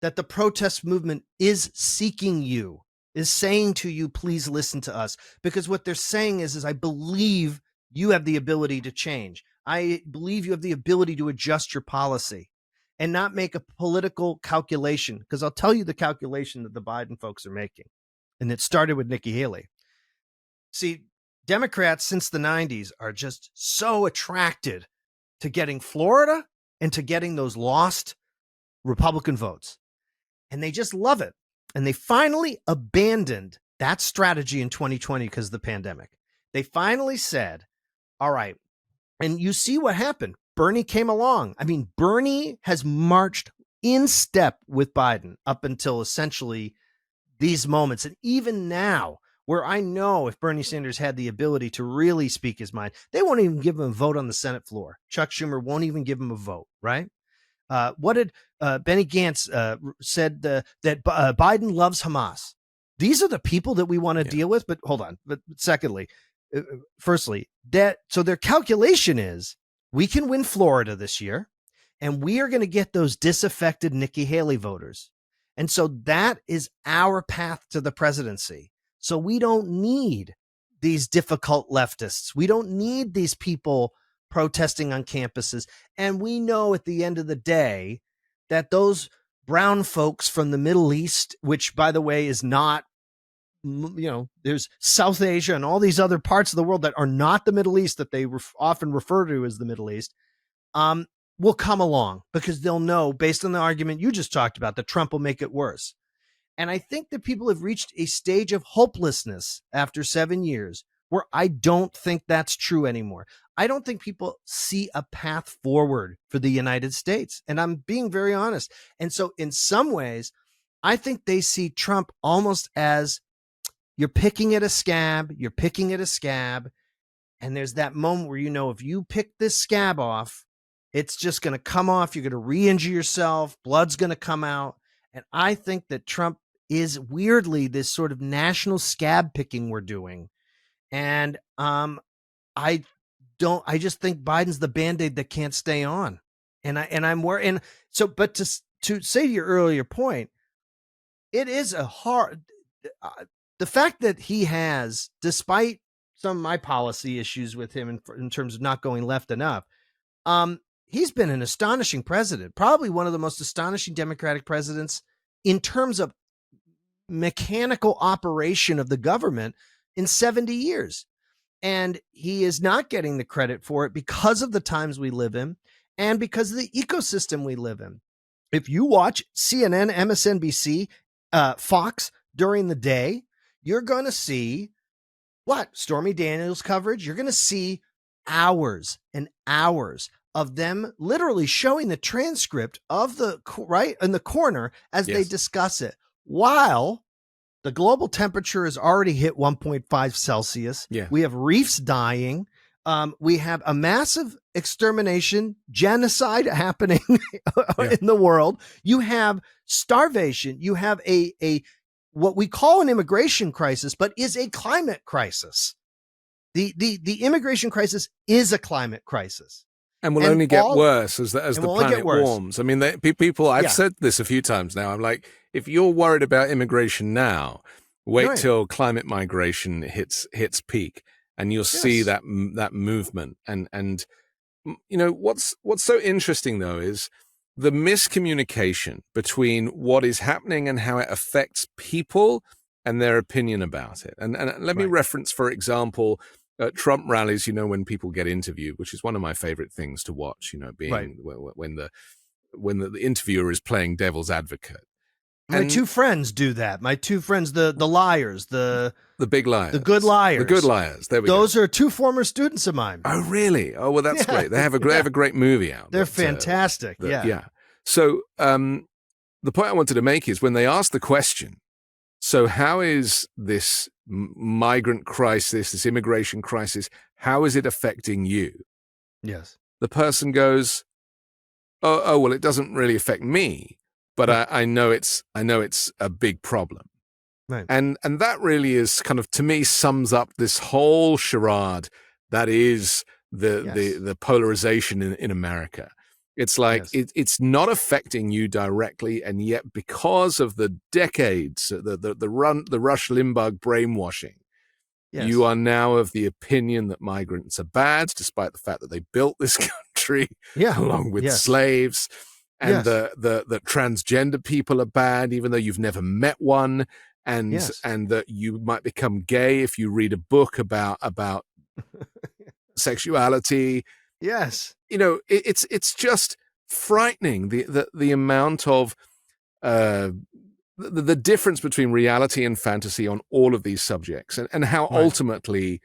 that the protest movement is seeking you, is saying to you, please listen to us. Because what they're saying is I believe you have the ability to change. I believe you have the ability to adjust your policy and not make a political calculation. Because I'll tell you the calculation that the Biden folks are making. And it started with Nikki Haley. See, Democrats since the 90s are just so attracted to getting Florida and to getting those lost Republican votes. And they just love it. And they finally abandoned that strategy in 2020 because of the pandemic. They finally said, all right. And you see what happened. Bernie came along. I mean, Bernie has marched in step with Biden up until essentially these moments. And even now, where I know if Bernie Sanders had the ability to really speak his mind, they won't even give him a vote on the Senate floor. Chuck Schumer won't even give him a vote, right? What did Benny Gantz said that Biden loves Hamas? These are the people that we want to deal with. But hold on. But secondly, firstly, so their calculation is we can win Florida this year, and we are going to get those disaffected Nikki Haley voters. And so that is our path to the presidency. So we don't need these difficult leftists. We don't need these people protesting on campuses. And we know at the end of the day that those brown folks from the Middle East, which, by the way, is not, there's South Asia and all these other parts of the world that are not the Middle East that they often refer to as the Middle East, will come along because they'll know, based on the argument you just talked about, that Trump will make it worse. And I think that people have reached a stage of hopelessness after 7 years where I don't think that's true anymore. I don't think people see a path forward for the United States. And I'm being very honest. And so in some ways, I think they see Trump almost as you're picking at a scab, And there's that moment where, if you pick this scab off, it's just going to come off. You're going to re-injure yourself. Blood's going to come out. And I think that Trump is weirdly this sort of national scab picking we're doing. And I just think Biden's the Band-Aid that can't stay on. I'm worried. And so, but to say to your earlier point, it is a hard, the fact that he has, despite some of my policy issues with him in terms of not going left enough, he's been an astonishing president, probably one of the most astonishing Democratic presidents in terms of mechanical operation of the government in 70 years. And he is not getting the credit for it because of the times we live in and because of the ecosystem we live in. If you watch CNN, MSNBC, Fox during the day, you're going to see what? Stormy Daniels coverage. You're going to see hours and hours of them literally showing the transcript of the right in the corner as they discuss it, while the global temperature has already hit 1.5 Celsius. Yeah. We have reefs dying. We have a massive extermination, genocide happening in the world. You have starvation. You have a what we call an immigration crisis, but is a climate crisis. The immigration crisis is a climate crisis. And will only get worse as the planet warms. I mean, people, I've said this a few times now. I'm like, if you're worried about immigration now, wait till climate migration hits peak, and you'll see that movement. And you know what's so interesting though is the miscommunication between what is happening and how it affects people and their opinion about it. And let me reference, for example, Trump rallies, you know, when people get interviewed, which is one of my favorite things to watch, you know, being when the interviewer is playing devil's advocate. My two friends do that. My two friends, the liars, the big liars, the good liars, the good liars. There we go. Those are two former students of mine. Oh, really? Oh, well, that's great. They have a great movie out. They're fantastic. Yeah. So the point I wanted to make is when they ask the question, so how is this migrant crisis, this immigration crisis, how is it affecting you? Yes. The person goes, oh, well, it doesn't really affect me, but I know it's a big problem. Right. And that really is kind of, to me, sums up this whole charade that is the polarization in America. It's like it's not affecting you directly, and yet because of the decades, the Rush Limbaugh brainwashing, you are now of the opinion that migrants are bad, despite the fact that they built this country along with slaves, and that transgender people are bad, even though you've never met one, and that you might become gay if you read a book about sexuality. Yes. You know, it's just frightening the amount of the difference between reality and fantasy on all of these subjects, and how ultimately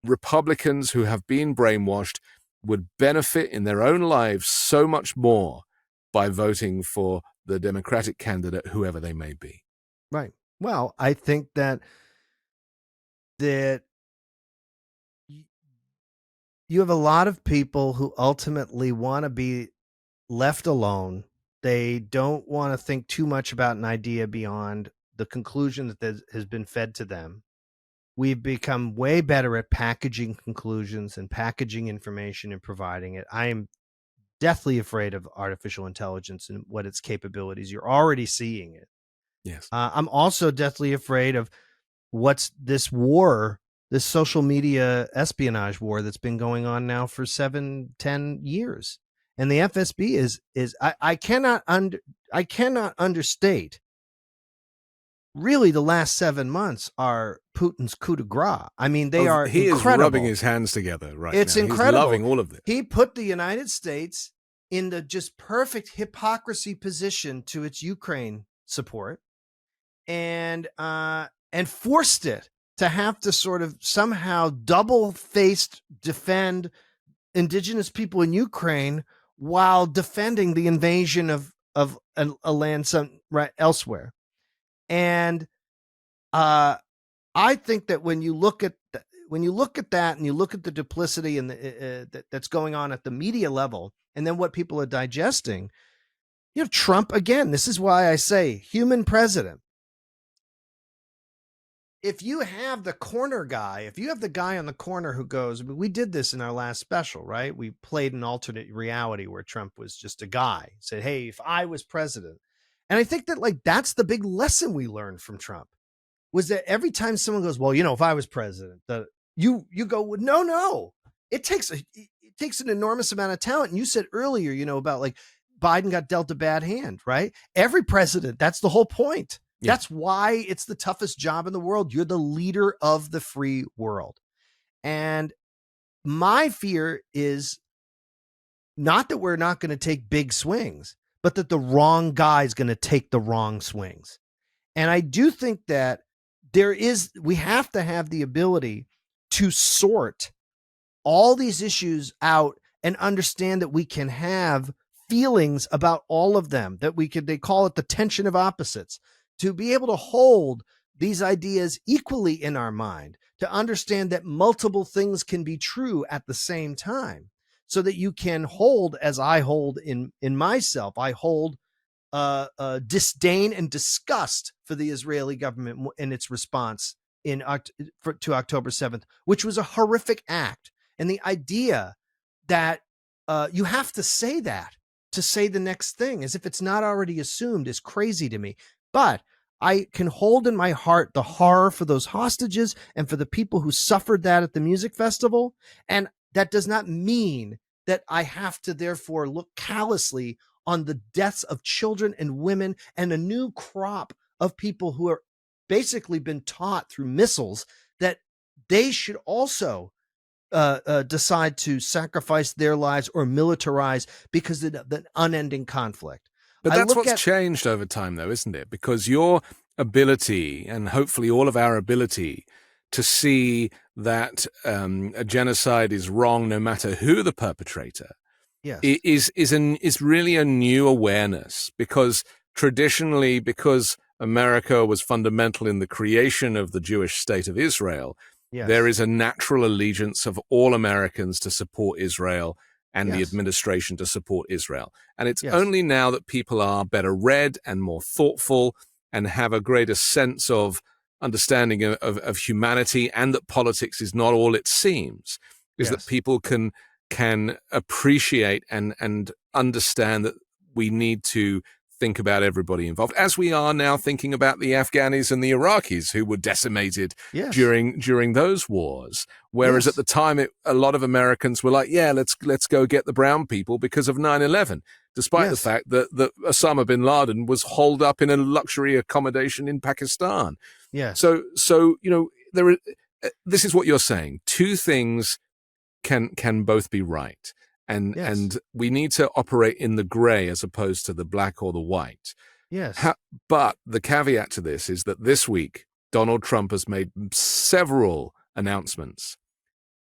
Republicans who have been brainwashed would benefit in their own lives so much more by voting for the Democratic candidate, whoever they may be. Right. Well, I think that you have a lot of people who ultimately want to be left alone. They don't want to think too much about an idea beyond the conclusion that has been fed to them. We've become way better at packaging conclusions and packaging information and providing it. I am deathly afraid of artificial intelligence and what its capabilities. You're already seeing it. Yes. I'm also deathly afraid of what's this war, this social media espionage war that's been going on now for 7-10 years. And the FSB is I cannot understate really the last 7 months are Putin's coup de grace. I mean, they are he incredible. Is rubbing his hands together right now. It's incredible. He's loving all of this. He put the United States in the just perfect hypocrisy position to its Ukraine support, and forced it to have to sort of somehow double-faced defend indigenous people in Ukraine while defending the invasion of a land elsewhere. And I think that when you look at that and you look at the duplicity and that's going on at the media level, and then what people are digesting, you know, Trump again. This is why I say human president. If you have the corner guy, if you have the guy on the corner who goes, we did this in our last special, right? We played an alternate reality where Trump was just a guy, said, hey, if I was president. And I think that that's the big lesson we learned from Trump, was that every time someone goes, well, you know, if I was president, you go, no, it takes an enormous amount of talent. And you said earlier, you know, about Biden got dealt a bad hand, right? Every president, that's the whole point. Yeah. That's why it's the toughest job in the world. You're the leader of the free world. And my fear is not that we're not going to take big swings, but that the wrong guy is going to take the wrong swings. And I do think that we have to have the ability to sort all these issues out and understand that we can have feelings about all of them, that they call it the tension of opposites, to be able to hold these ideas equally in our mind, to understand that multiple things can be true at the same time, so that you can hold, as I hold in myself, I hold disdain and disgust for the Israeli government and its response to October 7th, which was a horrific act. And the idea that you have to say that to say the next thing, as if it's not already assumed, is crazy to me. But I can hold in my heart the horror for those hostages and for the people who suffered that at the music festival. And that does not mean that I have to therefore look callously on the deaths of children and women and a new crop of people who are basically been taught through missiles that they should also decide to sacrifice their lives or militarize because of the unending conflict. But that's what's changed over time, though, isn't it? Because your ability, and hopefully all of our ability, to see that a genocide is wrong no matter who the perpetrator, yes, is really a new awareness. Because traditionally, because America was fundamental in the creation of the Jewish state of Israel, yes, there is a natural allegiance of all Americans to support Israel and the administration to support Israel. And it's only now that people are better read and more thoughtful and have a greater sense of understanding of humanity, and that politics is not all it seems, is that people can appreciate and understand that we need to think about everybody involved, as we are now thinking about the Afghanis and the Iraqis who were decimated during those wars. Whereas at the time, a lot of Americans were like, yeah, let's go get the brown people because of 9/11, despite the fact that Osama bin Laden was holed up in a luxury accommodation in Pakistan. Yes. So this is what you're saying. Two things can both be right. And we need to operate in the gray as opposed to the black or the white. Yes. But the caveat to this is that this week, Donald Trump has made several announcements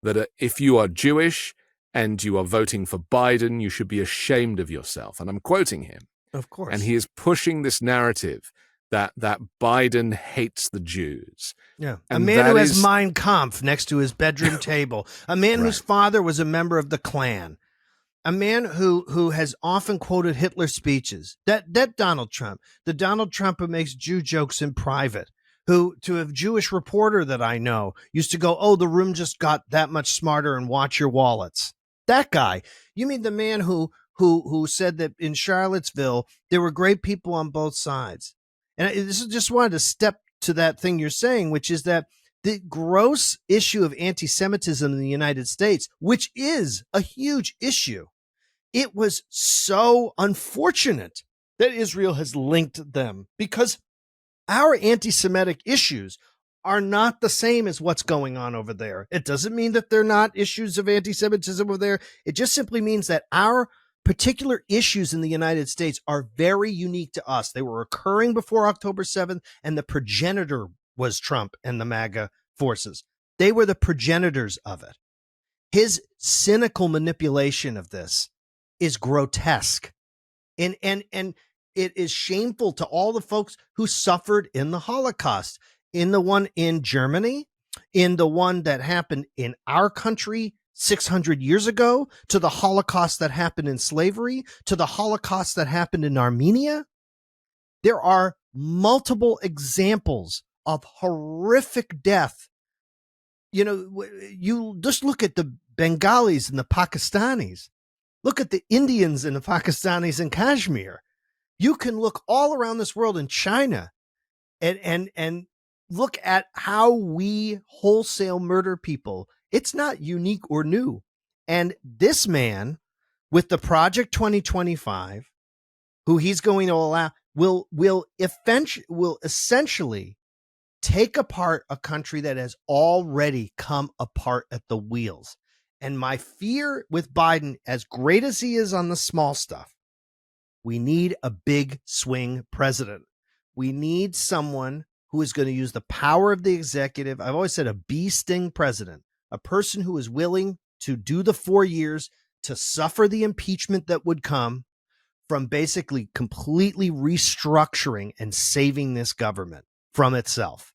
that if you are Jewish and you are voting for Biden, you should be ashamed of yourself. And I'm quoting him. Of course. And he is pushing this narrative that Biden hates the Jews. Yeah. A man who has Mein Kampf next to his bedroom table. A man whose father was a member of the Klan. A man who has often quoted Hitler's speeches. That Donald Trump. The Donald Trump who makes Jew jokes in private. Who, to a Jewish reporter that I know, used to go, oh, the room just got that much smarter and watch your wallets. That guy. You mean the man who said that in Charlottesville, there were great people on both sides. And this is just wanted to step to that thing you're saying, which is that the gross issue of anti-Semitism in the United States, which is a huge issue, it was so unfortunate that Israel has linked them, because our anti-Semitic issues are not the same as what's going on over there. It doesn't mean that they're not issues of anti-Semitism over there. It just simply means that our particular issues in the United States are very unique to us. They were occurring before October 7th, and the progenitor was Trump and the MAGA forces. They were the progenitors of it. His cynical manipulation of this is grotesque. And it is shameful to all the folks who suffered in the Holocaust, in the one in Germany, in the one that happened in our country 600 years ago, to the Holocaust that happened in slavery, to the Holocaust that happened in Armenia. There are multiple examples of horrific death. You know, you just look at the Bengalis and the Pakistanis. Look at the Indians and the Pakistanis in Kashmir. You can look all around this world in China and look at how we wholesale murder people. It's not unique or new. And this man with the Project 2025, who he's going to allow, will essentially take apart a country that has already come apart at the wheels. And my fear with Biden, as great as he is on the small stuff, We need a big swing president. We need someone who is going to use the power of the executive. I've always said a bee sting president, a person who is willing to do the 4 years, to suffer the impeachment that would come from basically completely restructuring and saving this government from itself.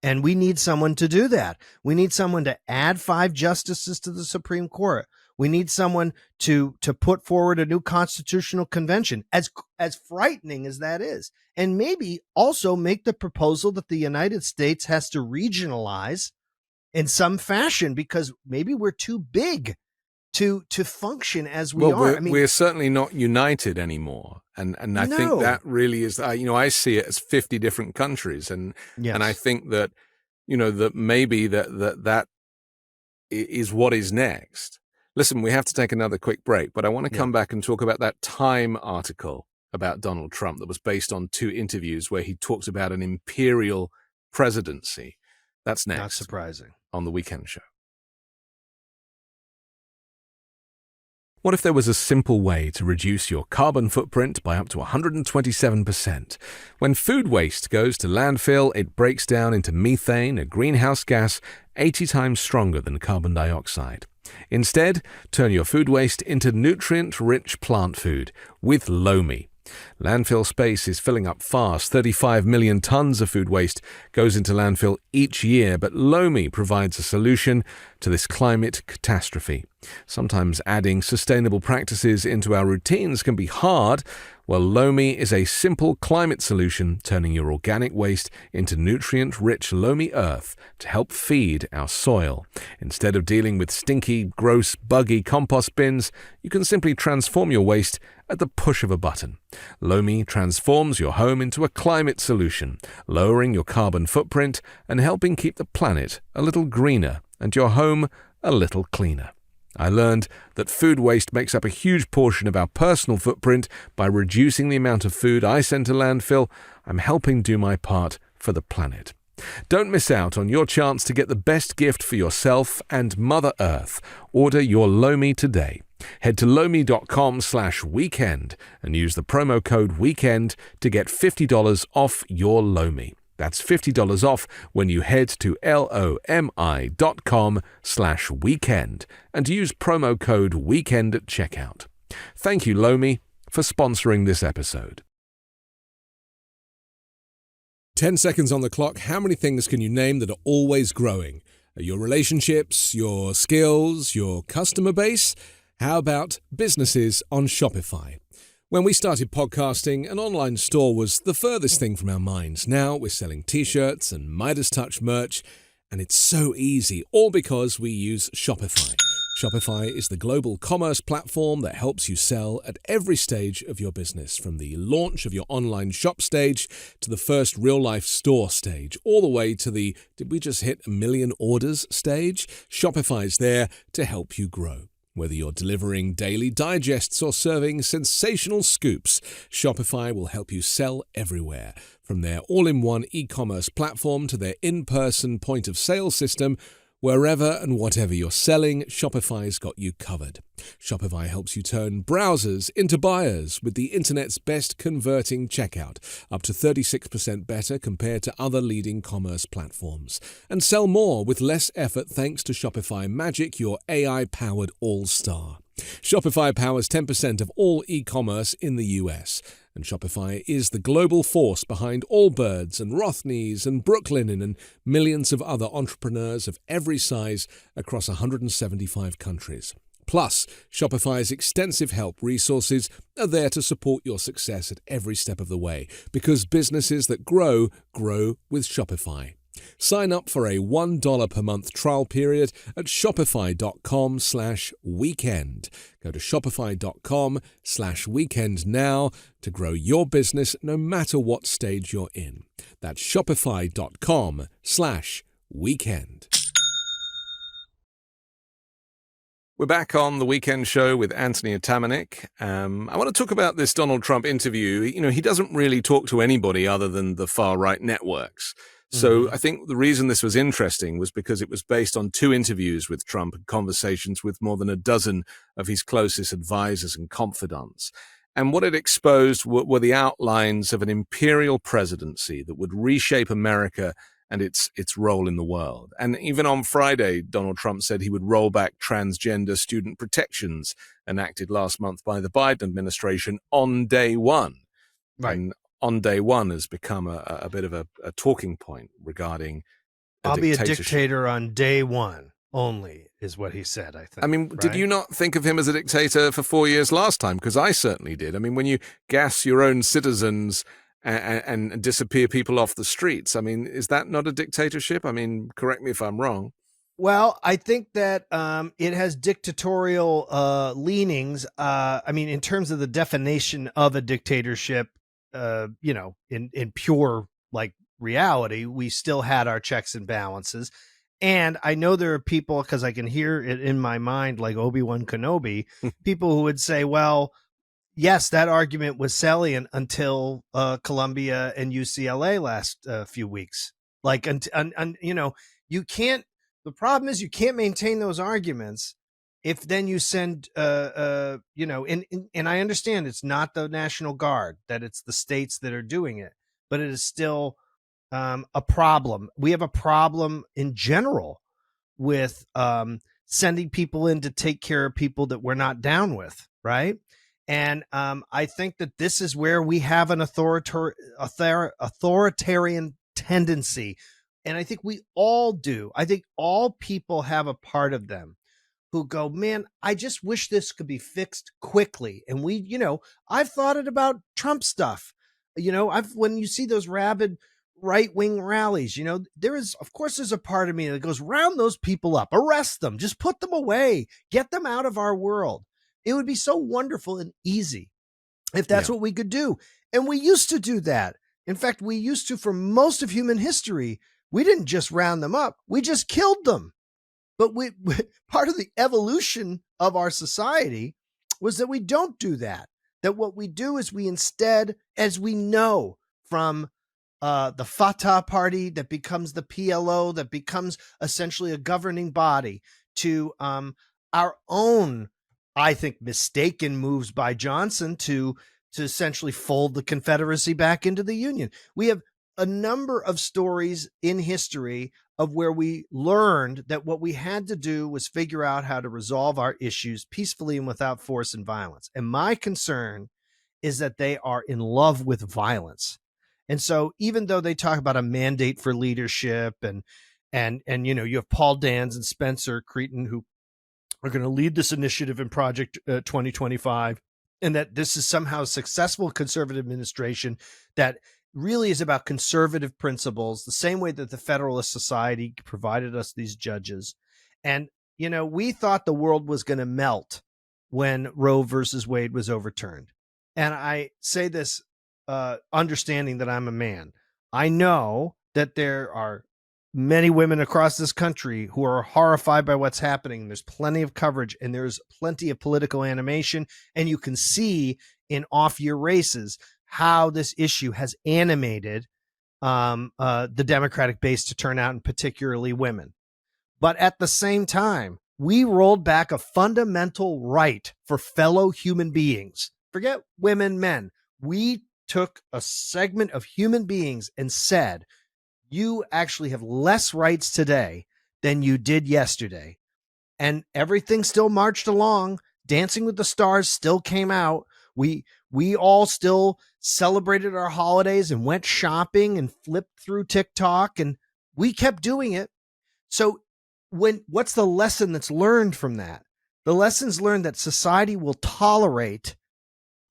And we need someone to do that. We need someone to add 5 justices to the Supreme Court. We need someone to put forward a new constitutional convention, as frightening as that is. And maybe also make the proposal that the United States has to regionalize in some fashion, because maybe we're too big to function as we are. We're certainly not united anymore. And I think that really is, I see it as 50 different countries. And I think that, that maybe that is what is next. Listen, we have to take another quick break, but I want to come back and talk about that Time article about Donald Trump that was based on 2 interviews where he talks about an imperial presidency. That's next. Not surprising. On The Weekend Show. What if there was a simple way to reduce your carbon footprint by up to 127%? When food waste goes to landfill, it breaks down into methane, a greenhouse gas 80 times stronger than carbon dioxide. Instead, turn your food waste into nutrient-rich plant food with Lomi. Landfill space is filling up fast. 35 million tons of food waste goes into landfill each year, but Lomi provides a solution to this climate catastrophe. Sometimes adding sustainable practices into our routines can be hard. Well, Lomi is a simple climate solution, turning your organic waste into nutrient-rich loamy earth to help feed our soil. Instead of dealing with stinky, gross, buggy compost bins, you can simply transform your waste at the push of a button. Lomi transforms your home into a climate solution, lowering your carbon footprint and helping keep the planet a little greener and your home a little cleaner. I learned that food waste makes up a huge portion of our personal footprint. By reducing the amount of food I send to landfill, I'm helping do my part for the planet. Don't miss out on your chance to get the best gift for yourself and Mother Earth. Order your Lomi today. Head to lomi.com/weekend and use the promo code WEEKEND to get $50 off your Lomi. That's $50 off when you head to lomi.com/weekend and use promo code WEEKEND at checkout. Thank you, Lomi, for sponsoring this episode. 10 seconds on the clock. How many things can you name that are always growing? Your relationships, your skills, your customer base? How about businesses on Shopify? When we started podcasting, an online store was the furthest thing from our minds. Now we're selling t-shirts and Midas Touch merch, and it's so easy, all because we use Shopify. Shopify is the global commerce platform that helps you sell at every stage of your business, from the launch of your online shop stage to the first real-life store stage, all the way to the "did we just hit 1 million orders" stage. Shopify's there to help you grow. Whether you're delivering daily digests or serving sensational scoops, Shopify will help you sell everywhere. From their all-in-one e-commerce platform to their in-person point-of-sale system, wherever and whatever you're selling, Shopify's got you covered. Shopify helps you turn browsers into buyers with the internet's best converting checkout, up to 36% better compared to other leading commerce platforms. And sell more with less effort thanks to Shopify Magic, your AI-powered all-star. Shopify powers 10% of all e-commerce in the US. And Shopify is the global force behind Allbirds and Rothney's and Brooklinen and millions of other entrepreneurs of every size across 175 countries. Plus, Shopify's extensive help resources are there to support your success at every step of the way, because businesses that grow, grow with Shopify. Sign up for a $1 per month trial period at shopify.com/weekend. Go to shopify.com/weekend now to grow your business no matter what stage you're in. That's shopify.com/weekend. We're back on The Weekend Show with Anthony Atamanuik. I want to talk about this Donald Trump interview. He doesn't really talk to anybody other than the far-right networks. So I think the reason this was interesting was because it was based on 2 interviews with Trump and conversations with more than a dozen of his closest advisors and confidants. And what it exposed were the outlines of an imperial presidency that would reshape America and its role in the world. And even on Friday, Donald Trump said he would roll back transgender student protections enacted last month by the Biden administration on day one. Right. And on day one has become a bit of a talking point regarding I'll be a dictator on day one only, is what he said, I think. I mean, right? Did you not think of him as a dictator for 4 years last time? Because I certainly did. I mean, when you gas your own citizens and disappear people off the streets, I mean, is that not a dictatorship? I mean, correct me if I'm wrong. Well, I think that it has dictatorial leanings. I mean, in terms of the definition of a dictatorship, in pure like reality, we still had our checks and balances. And I know there are people, because I can hear it in my mind, like Obi-Wan Kenobi, people who would say, well, yes, that argument was salient until Columbia and UCLA last few weeks. Like, you can't, the problem is you can't maintain those arguments if then you send, and I understand it's not the National Guard, that it's the states that are doing it, but it is still a problem. We have a problem in general with sending people in to take care of people that we're not down with, right? And I think that this is where we have an authoritarian tendency. And I think we all do. I think all people have a part of them who go, man, I just wish this could be fixed quickly. And I've thought it about Trump stuff. When you see those rabid right-wing rallies, there's a part of me that goes, round those people up, arrest them, just put them away, get them out of our world. It would be so wonderful and easy if that's what we could do. And we used to do that. In fact, we used to, for most of human history, we didn't just round them up, we just killed them. But part of the evolution of our society was that we don't do that. That what we do is we instead, as we know from the Fatah party that becomes the PLO, that becomes essentially a governing body, to our own, I think, mistaken moves by Johnson to essentially fold the Confederacy back into the Union. We have a number of stories in history of where we learned that what we had to do was figure out how to resolve our issues peacefully and without force and violence. And my concern is that they are in love with violence. And so even though they talk about a mandate for leadership and you have Paul Dans and Spencer Creighton who are going to lead this initiative in Project 2025, and that this is somehow a successful conservative administration that really is about conservative principles, the same way that the Federalist Society provided us these judges. And, we thought the world was going to melt when Roe versus Wade was overturned. And I say this understanding that I'm a man. I know that there are many women across this country who are horrified by what's happening. There's plenty of coverage and there's plenty of political animation. And you can see in off-year races how this issue has animated the Democratic base to turn out, and particularly women. But at the same time, we rolled back a fundamental right for fellow human beings. Forget women, men. We took a segment of human beings and said, you actually have less rights today than you did yesterday. And everything still marched along. Dancing with the Stars still came out. We all still celebrated our holidays and went shopping and flipped through TikTok, and we kept doing it. So what's the lesson that's learned from that? The lesson's learned that society will tolerate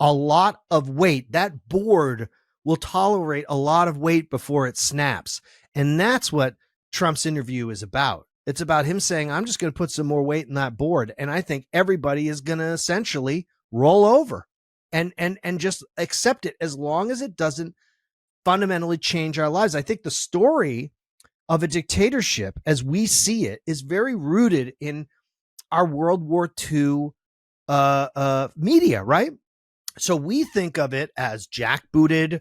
a lot of weight. That board will tolerate a lot of weight before it snaps. And that's what Trump's interview is about. It's about him saying, I'm just going to put some more weight in that board. And I think everybody is going to essentially roll over and just accept it, as long as it doesn't fundamentally change our lives. I think the story of a dictatorship, as we see it, is very rooted in our World War II media, right? So we think of it as jackbooted,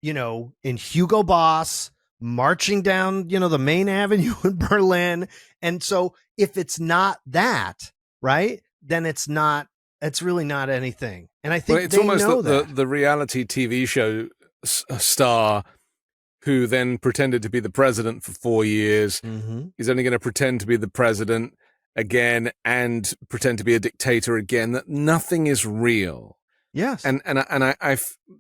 in Hugo Boss, marching down, the main avenue in Berlin. And so if it's not that, right, then it's not it's really not anything. And I Well, think it's they almost know the reality TV show star who then pretended to be the president for 4 years. Mm-hmm. He's only going to pretend to be the president again and pretend to be a dictator again, that nothing is real. Yes. And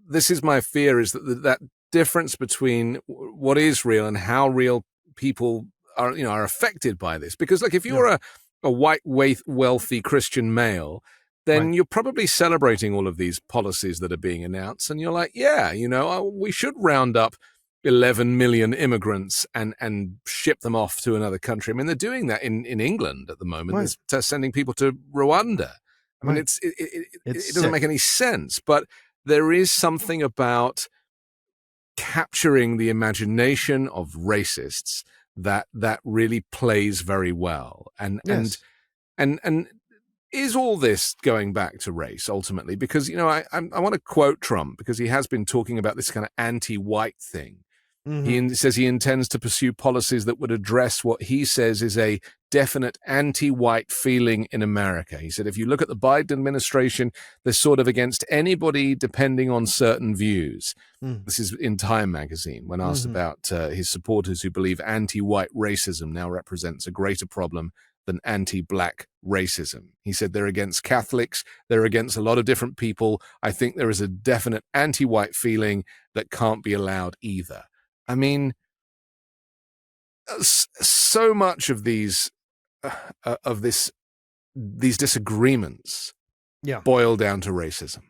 this is my fear, is that difference between what is real and how real people are affected by this. Because if you're a white, wealthy Christian male, then you're probably celebrating all of these policies that are being announced. And you're like, yeah, we should round up 11 million immigrants and ship them off to another country. I mean, they're doing that in England at the moment. They're sending people to Rwanda. I mean, it doesn't make any sense, but there is something about capturing the imagination of racists that really plays very well. And is all this going back to race ultimately? Because, I want to quote Trump, because he has been talking about this kind of anti-white thing. Mm-hmm. He says he intends to pursue policies that would address what he says is a definite anti-white feeling in America. He said, if you look at the Biden administration, they're sort of against anybody depending on certain views. This is in Time magazine, when asked about his supporters who believe anti-white racism now represents a greater problem than anti-black racism. He said they're against Catholics, they're against a lot of different people. I think there is a definite anti-white feeling that can't be allowed either. I mean, so much of these disagreements boil down to racism.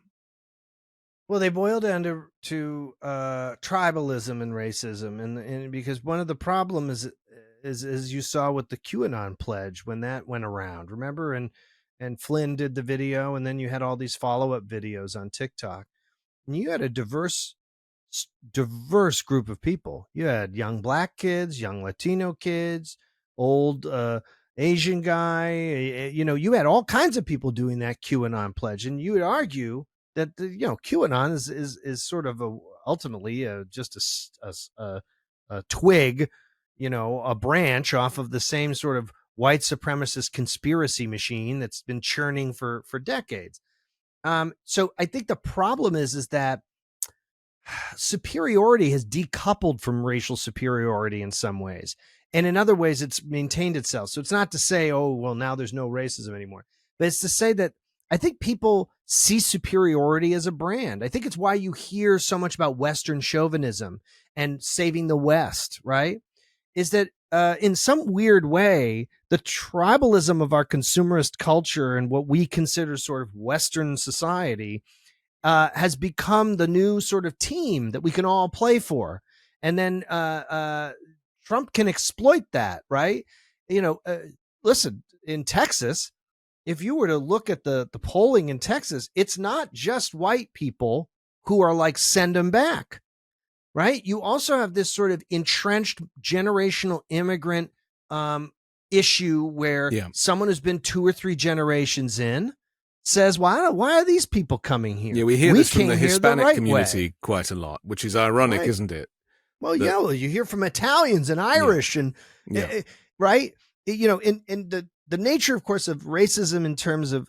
Well, they boil down to tribalism and racism, and because one of the problems is as you saw with the QAnon pledge when that went around. Remember, and Flynn did the video, and then you had all these follow-up videos on TikTok, and you had a diverse group of people. You had young black kids, young Latino kids, old Asian guy. You had all kinds of people doing that QAnon pledge, and you would argue that QAnon is sort of ultimately just a twig, a branch off of the same sort of white supremacist conspiracy machine that's been churning for decades. So I think the problem is that superiority has decoupled from racial superiority in some ways. And in other ways, it's maintained itself. So it's not to say, oh, well, now there's no racism anymore. But it's to say that I think people see superiority as a brand. I think it's why you hear so much about Western chauvinism and saving the West, right? Is that in some weird way, the tribalism of our consumerist culture and what we consider sort of Western society has become the new sort of team that we can all play for. And then Trump can exploit that, right? Listen, in Texas, if you were to look at the polling in Texas, it's not just white people who are like, send them back, right? You also have this sort of entrenched generational immigrant issue where someone who's been 2 or 3 generations in says, why are these people coming here? Yeah, we hear this from the Hispanic community quite a lot, which is ironic, isn't it? Well, you hear from Italians and Irish and right? In the nature, of course, of racism in terms of,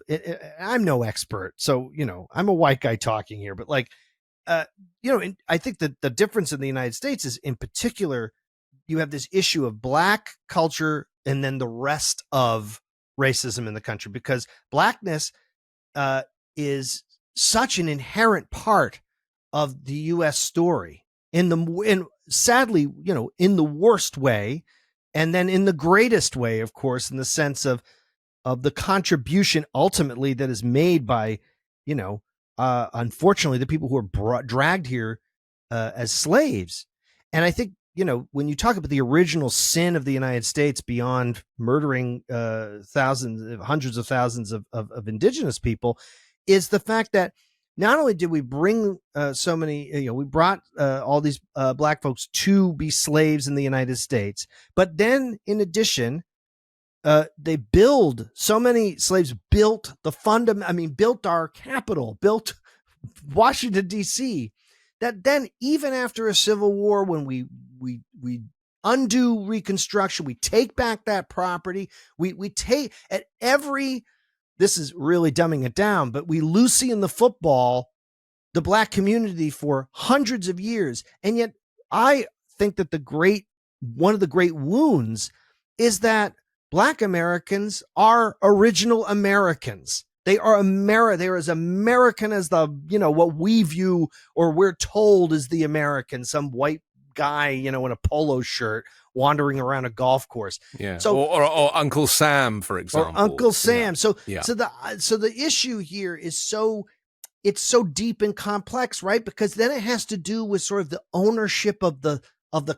I'm no expert, so, I'm a white guy talking here, but I think that the difference in the United States is, in particular, you have this issue of black culture and then the rest of racism in the country, because blackness is such an inherent part of the U.S. story sadly, in the worst way, and then in the greatest way, of course, in the sense of the contribution ultimately that is made by, unfortunately, the people who are dragged here as slaves. And I think, when you talk about the original sin of the United States beyond murdering hundreds of thousands of indigenous people, is the fact that not only did we bring so many, we brought all these black folks to be slaves in the United States, but then in addition, they build so many slaves, built built our capital, built Washington, D.C., that then even after a civil war, when we undo Reconstruction, we take back that property, we take at every this is really dumbing it down, but we Lucy in the football, the black community for hundreds of years. And yet I think that one of the great wounds is that black Americans are original Americans. They are they're as American as what we view or we're told is the American, some white guy, in a polo shirt wandering around a golf course. Yeah. So, or Uncle Sam, for example. Or Uncle Sam. Yeah. So the issue here is it's so deep and complex, right? Because then it has to do with sort of the ownership of the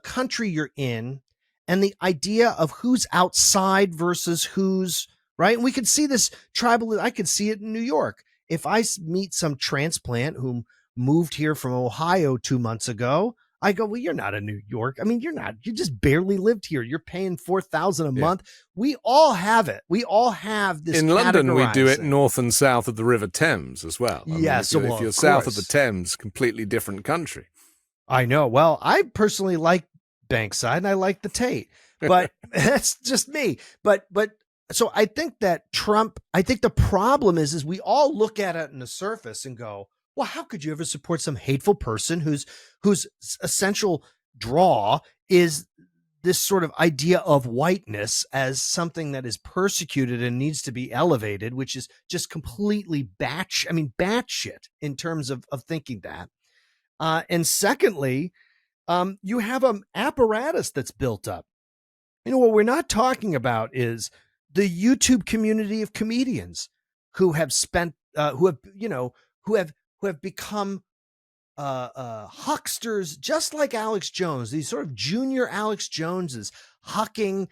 country you're in and the idea of who's outside versus who's right. And we could see this tribal. I could see it in New York. If I meet some transplant who moved here from Ohio 2 months ago, I go, well, you're not a New York. I mean, you're not. You just barely lived here. You're paying $4,000 a month. We all have it. We all have this. In London, we do it north and south of the River Thames as well. Yes, if you're south of the Thames, completely different country. I know. Well, I personally like Bankside and I like the Tate, but that's just me. But so I think that Trump. I think the problem is we all look at it on the surface and go, well, how could you ever support some hateful person whose essential draw is this sort of idea of whiteness as something that is persecuted and needs to be elevated, which is just completely batshit in terms of thinking that. And secondly, you have an apparatus that's built up. What we're not talking about is the YouTube community of comedians who have become hucksters, just like Alex Jones, these sort of junior Alex Joneses, hawking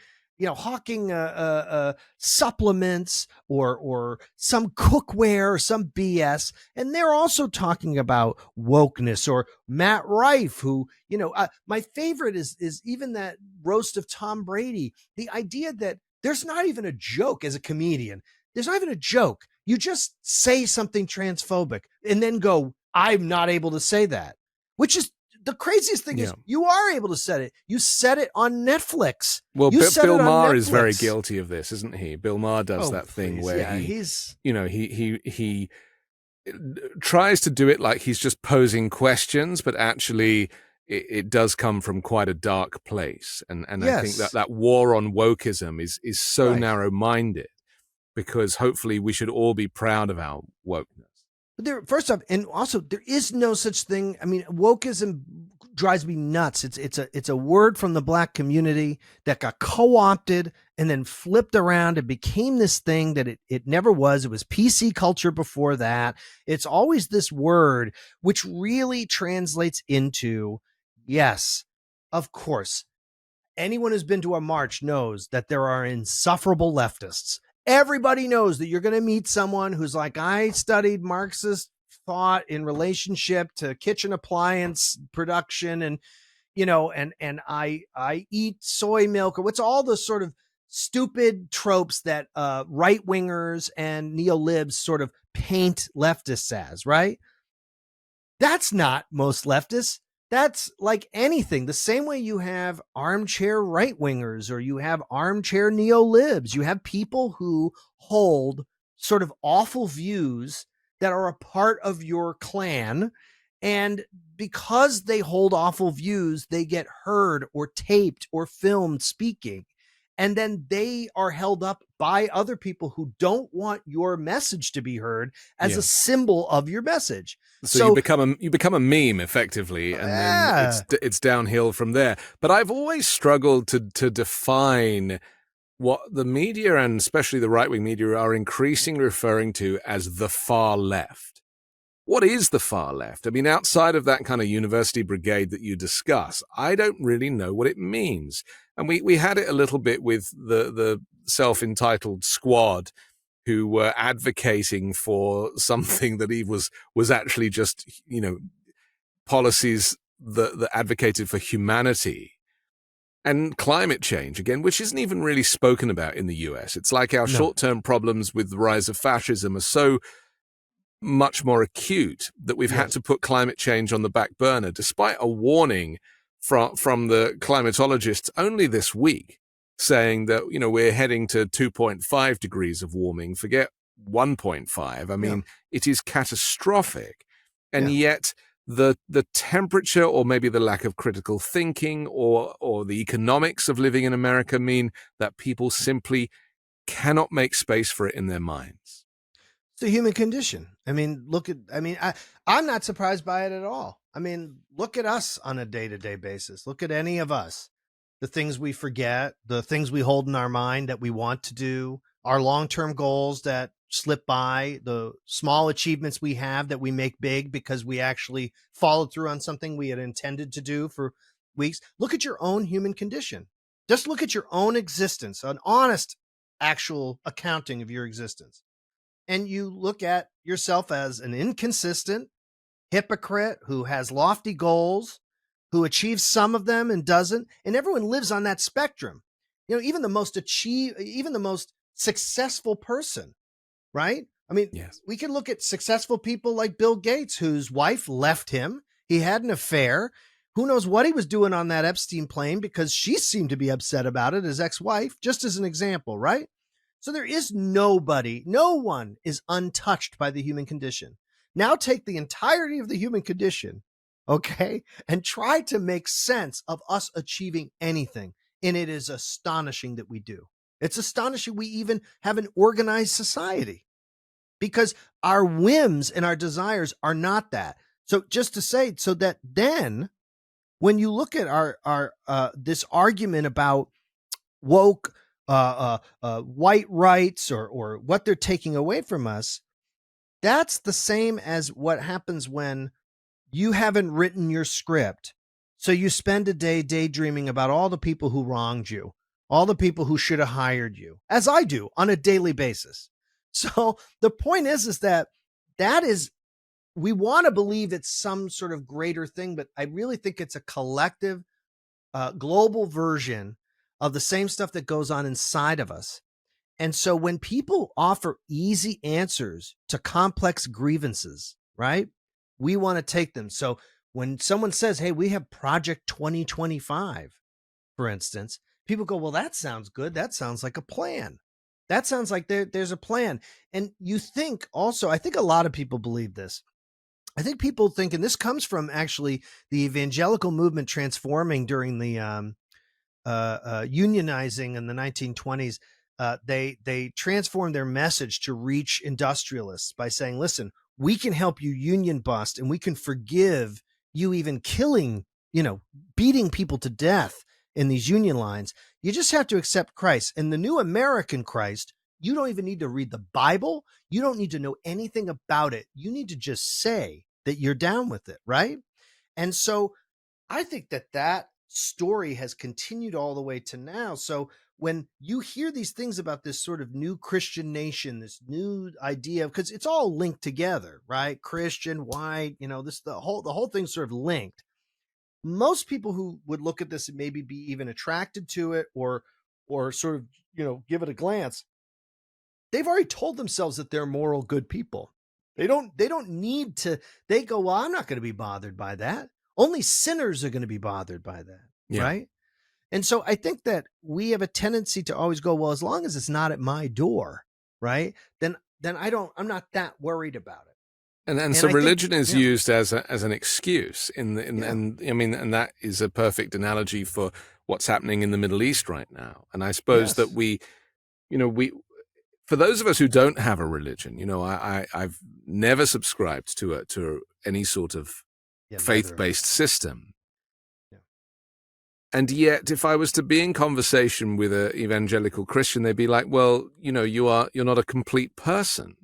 supplements or some cookware or some BS. And they're also talking about wokeness, or Matt Rife, who, my favorite is even that roast of Tom Brady. The idea that there's not even a joke as a comedian. There's not even a joke. You just say something transphobic and then go, I'm not able to say that, which is the craziest thing. Is you are able to say it. You said it on Netflix. Well, Bill Maher is very guilty of this, isn't he? Bill Maher does that thing where he tries to do it like he's just posing questions, but actually it does come from quite a dark place. And I think that war on wokeism is so narrow-minded, because hopefully we should all be proud of our wokeness. But first off, and also there is no such thing. I mean, wokeism drives me nuts. It's a word from the black community that got co-opted and then flipped around and became this thing that it never was. It was PC culture before that. It's always this word, which really translates into, yes, of course, anyone who's been to a march knows that there are insufferable leftists. Everybody knows that you're going to meet someone who's like, I studied Marxist thought in relationship to kitchen appliance production, and and I eat soy milk, or what's all the sort of stupid tropes that right wingers and neo-libs sort of paint leftists as, right? That's not most leftists. That's like anything. The same way you have armchair right-wingers or you have armchair neo-libs. You have people who hold sort of awful views that are a part of your clan. And because they hold awful views, they get heard or taped or filmed speaking. And then they are held up by other people who don't want your message to be heard as a symbol of your message. So you become a meme effectively, and then it's downhill from there. But I've always struggled to define what the media, and especially the right-wing media, are increasingly referring to as the far left. What is the far left? I mean, outside of that kind of university brigade that you discuss, I don't really know what it means. And we had it a little bit with the self-entitled squad, who were advocating for something that he was actually just, policies that advocated for humanity. And climate change, again, which isn't even really spoken about in the US. It's like our short-term problems with the rise of fascism are so much more acute that we've had to put climate change on the back burner, despite a warning from the climatologists only this week saying that, we're heading to 2.5 degrees of warming. Forget 1.5. I mean, it is catastrophic. And Yeah. yet the temperature, or maybe the lack of critical thinking, or the economics of living in America mean that people simply cannot make space for it in their minds. It's the human condition. I mean, I'm not surprised by it at all. I mean, look at us on a day-to-day basis. Look at any of us. The things we forget, the things we hold in our mind that we want to do, our long-term goals that slip by, the small achievements we have that we make big because we actually followed through on something we had intended to do for weeks. Look at your own human condition. Just look at your own existence, an honest, actual accounting of your existence. And you look at yourself as an inconsistent hypocrite who has lofty goals, who achieves some of them and doesn't. And everyone lives on that spectrum. You know, even the most successful person, right? I mean, Yes. We can look at successful people like Bill Gates, whose wife left him. He had an affair. Who knows what he was doing on that Epstein plane, because she seemed to be upset about it, his ex-wife, just as an example, right? So there is no one is untouched by the human condition. Now take the entirety of the human condition, okay, and try to make sense of us achieving anything. And it is astonishing that we do. It's astonishing we even have an organized society, because our whims and our desires are not that. So just to say, so that then when you look at our this argument about woke white rights or what they're taking away from us, that's the same as what happens when you haven't written your script. So you spend a day daydreaming about all the people who wronged you, all the people who should have hired you, as I do on a daily basis. So the point is that we want to believe it's some sort of greater thing, but I really think it's a collective, global version of the same stuff that goes on inside of us. And so when people offer easy answers to complex grievances, right, we want to take them. So when someone says, hey, we have Project 2025, for instance, people go, well, that sounds good. That sounds like a plan. That sounds like there's a plan. And you think also, I think a lot of people believe this. I think people think, and this comes from actually the evangelical movement transforming during the unionizing in the 1920s. They transformed their message to reach industrialists by saying, listen, we can help you union bust, and we can forgive you even killing, beating people to death in these union lines. You just have to accept Christ. And the new American Christ, you don't even need to read the Bible. You don't need to know anything about it. You need to just say that you're down with it, right? And so I think that story has continued all the way to now. So when you hear these things about this sort of new Christian nation, this new idea, because it's all linked together, right? Christian, white, the whole thing's sort of linked. Most people who would look at this and maybe be even attracted to it or sort of, give it a glance, they've already told themselves that they're moral, good people. They don't need to, they go, well, I'm not going to be bothered by that. Only sinners are going to be bothered by that. Yeah. Right. And so I think that we have a tendency to always go, well, as long as it's not at my door, right, then I'm not that worried about it. And so religion is used as an excuse and that is a perfect analogy for what's happening in the Middle East right now. And I suppose that we for those of us who don't have a religion, I've never subscribed to any sort of faith-based system. Yeah. And yet, if I was to be in conversation with an evangelical Christian, they'd be like, well, you're not a complete person.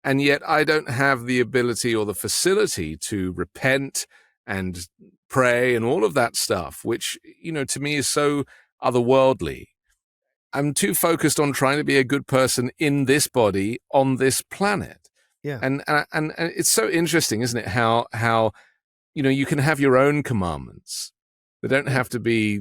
And yet I don't have the ability or the facility to repent and pray and all of that stuff, which, to me is so otherworldly. I'm too focused on trying to be a good person in this body on this planet. Yeah. And it's so interesting, isn't it? How you can have your own commandments. They don't have to be,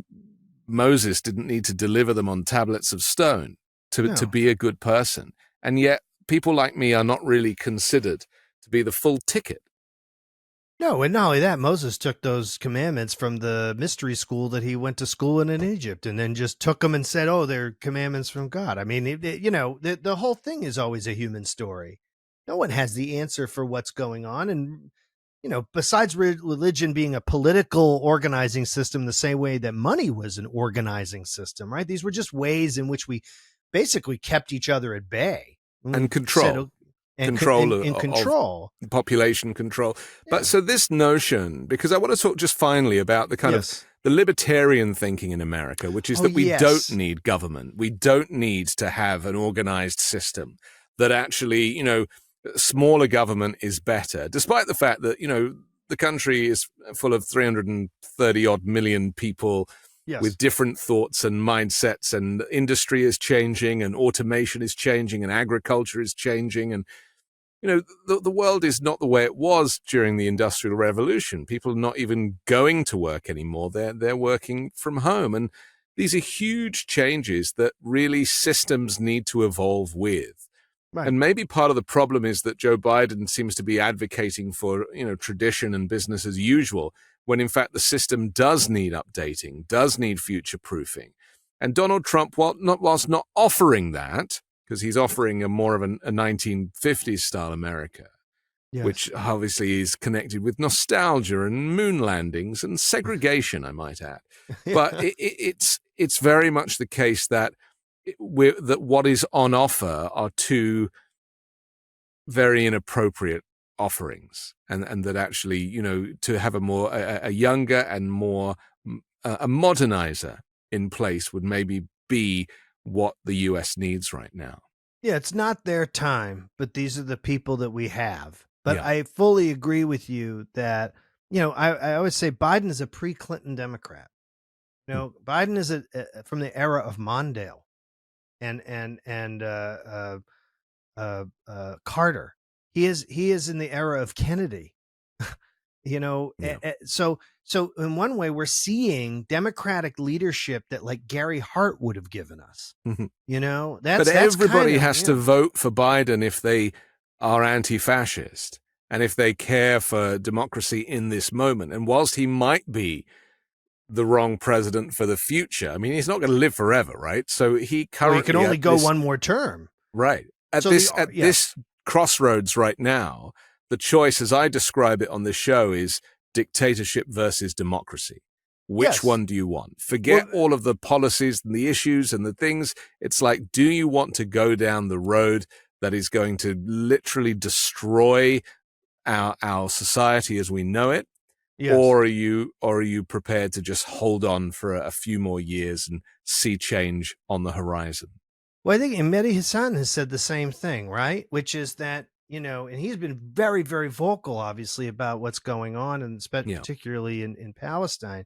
Moses didn't need to deliver them on tablets of stone to be a good person. And yet people like me are not really considered to be the full ticket. No, and not only that, Moses took those commandments from the mystery school that he went to school in Egypt, and then just took them and said, "Oh, they're commandments from God." I mean, the whole thing is always a human story. No one has the answer for what's going on, and besides religion being a political organizing system, the same way that money was an organizing system, right? These were just ways in which we basically kept each other at bay and control. Control. Population control. Yeah. But so this notion, because I want to talk just finally about the kind of the libertarian thinking in America, which is that we don't need government. We don't need to have an organized system, that actually, smaller government is better, despite the fact that, the country is full of 330 odd million people with different thoughts and mindsets, and industry is changing, and automation is changing, and agriculture is changing. And, the world is not the way it was during the Industrial Revolution. People are not even going to work anymore. They're working from home. And these are huge changes that really systems need to evolve with. Right. And maybe part of the problem is that Joe Biden seems to be advocating for, tradition and business as usual, when in fact the system does need updating, does need future-proofing. And Donald Trump, whilst not offering that, because he's offering more of a 1950s style America, which obviously is connected with nostalgia and moon landings and segregation, I might add. But it's very much the case that that what is on offer are two very inappropriate offerings, and that actually, to have a younger and more a modernizer in place would maybe be what the US needs right now. Yeah, it's not their time, but these are the people that we have. But I fully agree with you that, I always say Biden is a pre-Clinton Democrat. Biden is from the era of Mondale and Carter. He is in the era of Kennedy. So in one way, we're seeing Democratic leadership that like Gary Hart would have given us. Mm-hmm. But everybody has to vote for Biden if they are anti-fascist and if they care for democracy in this moment. And whilst he might be the wrong president for the future, I mean, he's not going to live forever, right? So he can only go one more term, right? At this crossroads right now, the choice, as I describe it on the show, is dictatorship versus democracy. Which one do you want? Forget all of the policies and the issues and the things. It's like, do you want to go down the road that is going to literally destroy our society as we know it? Or are you prepared to just hold on for a few more years and see change on the horizon? Well, I think Mehdi Hassan has said the same thing, right? Which is that, and he's been very, very vocal, obviously, about what's going on, and particularly in Palestine,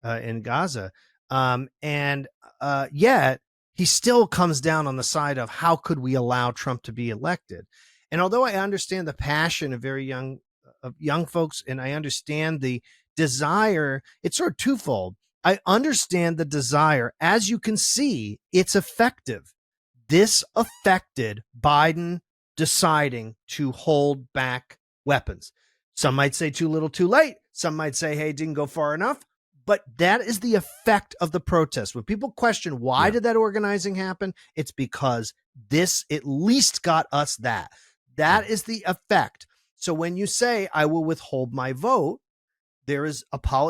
in Gaza. And yet he still comes down on the side of how could we allow Trump to be elected? And although I understand the passion of young folks, and I understand the desire, it's sort of twofold. I understand the desire. As you can see, it's effective. This affected Biden deciding to hold back weapons. Some might say too little, too late. Some might say, hey, it didn't go far enough. But that is the effect of the protest. When people question why did that organizing happen, it's because this at least got us that. That is the effect. So when you say, I will withhold my vote, there is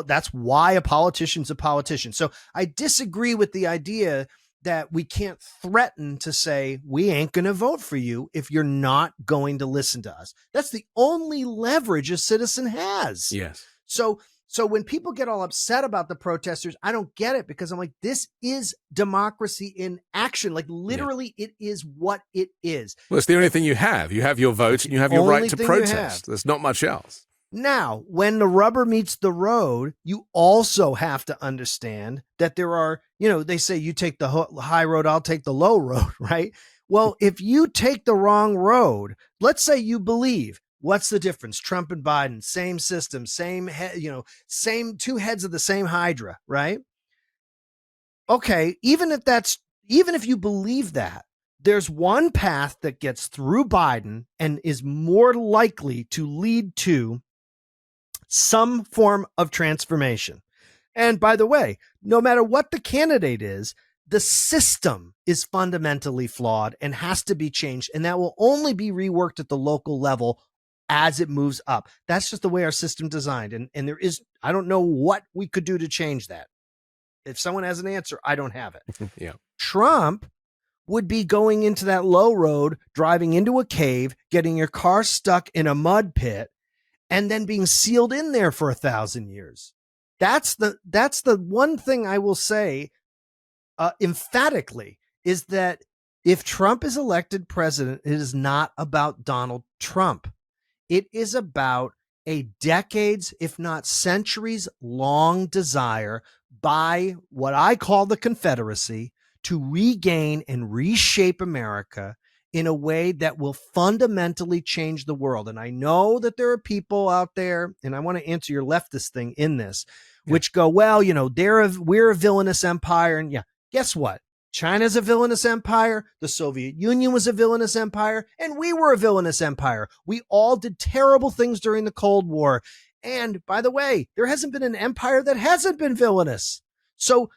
that's why a politician's a politician. So I disagree with the idea that we can't threaten to say, we ain't going to vote for you if you're not going to listen to us. That's the only leverage a citizen has. Yes. So when people get all upset about the protesters, I don't get it, because I'm like, this is democracy in action. Like literally it is what it is. Well, it's the only thing you have. You have your vote and you have your right to protest. There's not much else. Now, when the rubber meets the road, you also have to understand that there are, they say you take the high road, I'll take the low road, right? Well, if you take the wrong road, let's say you believe, what's the difference? Trump and Biden, same system, same two heads of the same hydra, right? Okay, even if you believe that, there's one path that gets through Biden and is more likely to lead to some form of transformation. And by the way, no matter what the candidate is, the system is fundamentally flawed and has to be changed. And that will only be reworked at the local level as it moves up. That's just the way our system designed. And there is, I don't know what we could do to change that. If someone has an answer, I don't have it. Yeah. Trump would be going into that low road, driving into a cave, getting your car stuck in a mud pit, and then being sealed in there for 1,000 years. That's the one thing I will say emphatically, is that if Trump is elected president, it is not about Donald Trump. It is about a decades, if not centuries long desire by what I call the Confederacy to regain and reshape America in a way that will fundamentally change the world. And I know that there are people out there, and I want to answer your leftist thing in this, which go, well, you know, we're a villainous empire. And yeah, guess what? China's a villainous empire. The Soviet Union was a villainous empire. And we were a villainous empire. We all did terrible things during the Cold War. And by the way, there hasn't been an empire that hasn't been villainous. So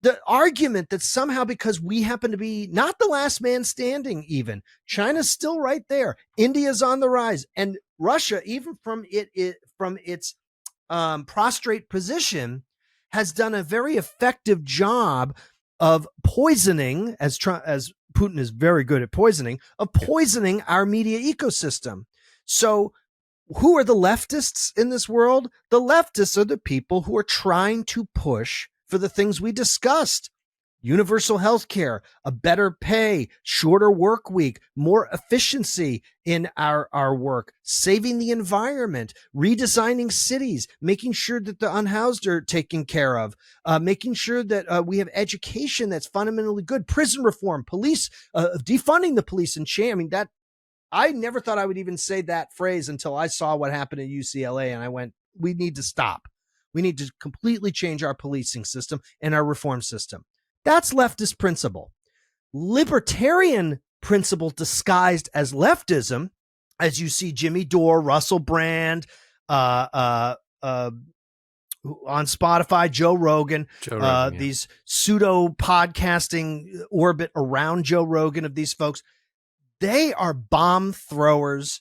the argument that somehow because we happen to be not the last man standing, even China's still right there. India's on the rise, and Russia, even from its prostrate position, has done a very effective job of poisoning, as Putin is very good at poisoning, our media ecosystem. So who are the leftists in this world? The leftists are the people who are trying to push for the things we discussed: universal health care, a better pay, shorter work week, more efficiency in our work, saving the environment, redesigning cities, making sure that the unhoused are taken care of, making sure that we have education that's fundamentally good, prison reform, police, defunding the police and shame. I mean, that I never thought I would even say that phrase until I saw what happened at UCLA, and I went, we need to stop. We need to completely change our policing system and our reform system. That's leftist principle. Libertarian principle disguised as leftism, as you see Jimmy Dore, Russell Brand, on Spotify, Joe Rogan, these pseudo podcasting orbit around Joe Rogan of these folks. They are bomb throwers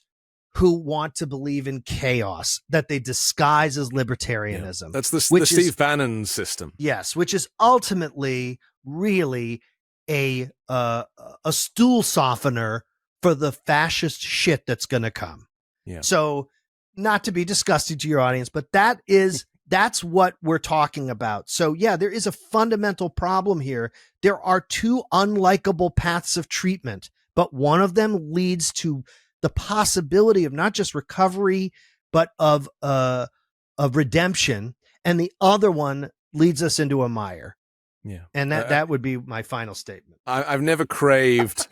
who want to believe in chaos that they disguise as libertarianism. Yeah, that's the Steve Bannon system. Yes, which is ultimately really a stool softener for the fascist shit that's going to come. Yeah. So, not to be disgusting to your audience, but that's what we're talking about. So yeah, there is a fundamental problem here. There are two unlikable paths of treatment, but one of them leads to the possibility of not just recovery, but of redemption. And the other one leads us into a mire. Yeah. And that would be my final statement. I've never craved,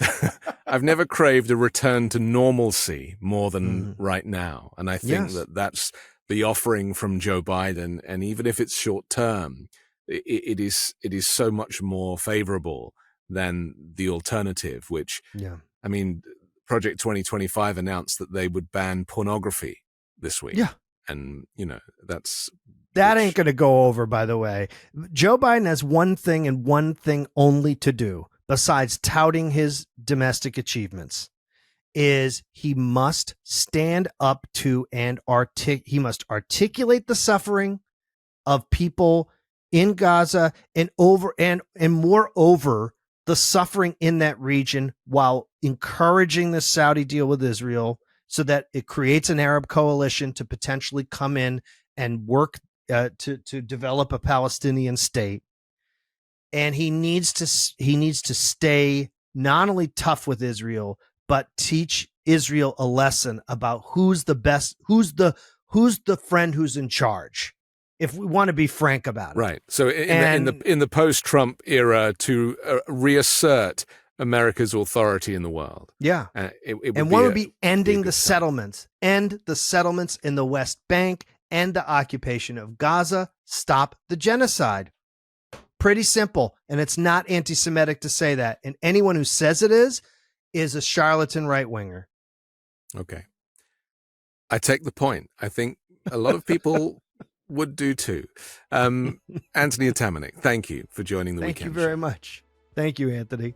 I've never craved a return to normalcy more than right now. And I think that's the offering from Joe Biden. And even if it's short term, it is so much more favorable than the alternative, which, I mean, Project 2025 announced that they would ban pornography this week. Yeah. And, you know, that ain't going to go over, by the way. Joe Biden has one thing and one thing only to do besides touting his domestic achievements, is he must stand up to and he must articulate the suffering of people in Gaza and moreover, the suffering in that region, while encouraging the Saudi deal with Israel so that it creates an Arab coalition to potentially come in and work to develop a Palestinian state. And he needs to stay not only tough with Israel, but teach Israel a lesson about who's the best, who's the friend who's in charge, if we want to be frank about it. Right. So in the post-Trump era, to reassert America's authority in the world. Yeah. One would be ending the settlements, end the settlements in the West Bank, end the occupation of Gaza, stop the genocide. Pretty simple. And it's not anti-Semitic to say that. And anyone who says it is a charlatan right-winger. Okay. I take the point. I think a lot of people would do too. Anthony Atamanuik, thank you for joining the Thank Weekend you very Show. much. Thank you, Anthony.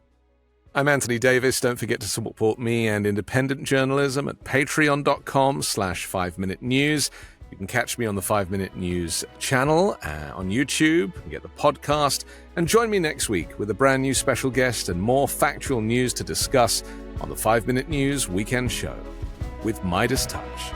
I'm Anthony Davis. Don't forget to support me and independent journalism at patreon.com/5Minute News. You can catch me on the 5 Minute News channel on YouTube, and get the podcast, and join me next week with a brand new special guest and more factual news to discuss on the 5 Minute News Weekend Show with Midas Touch.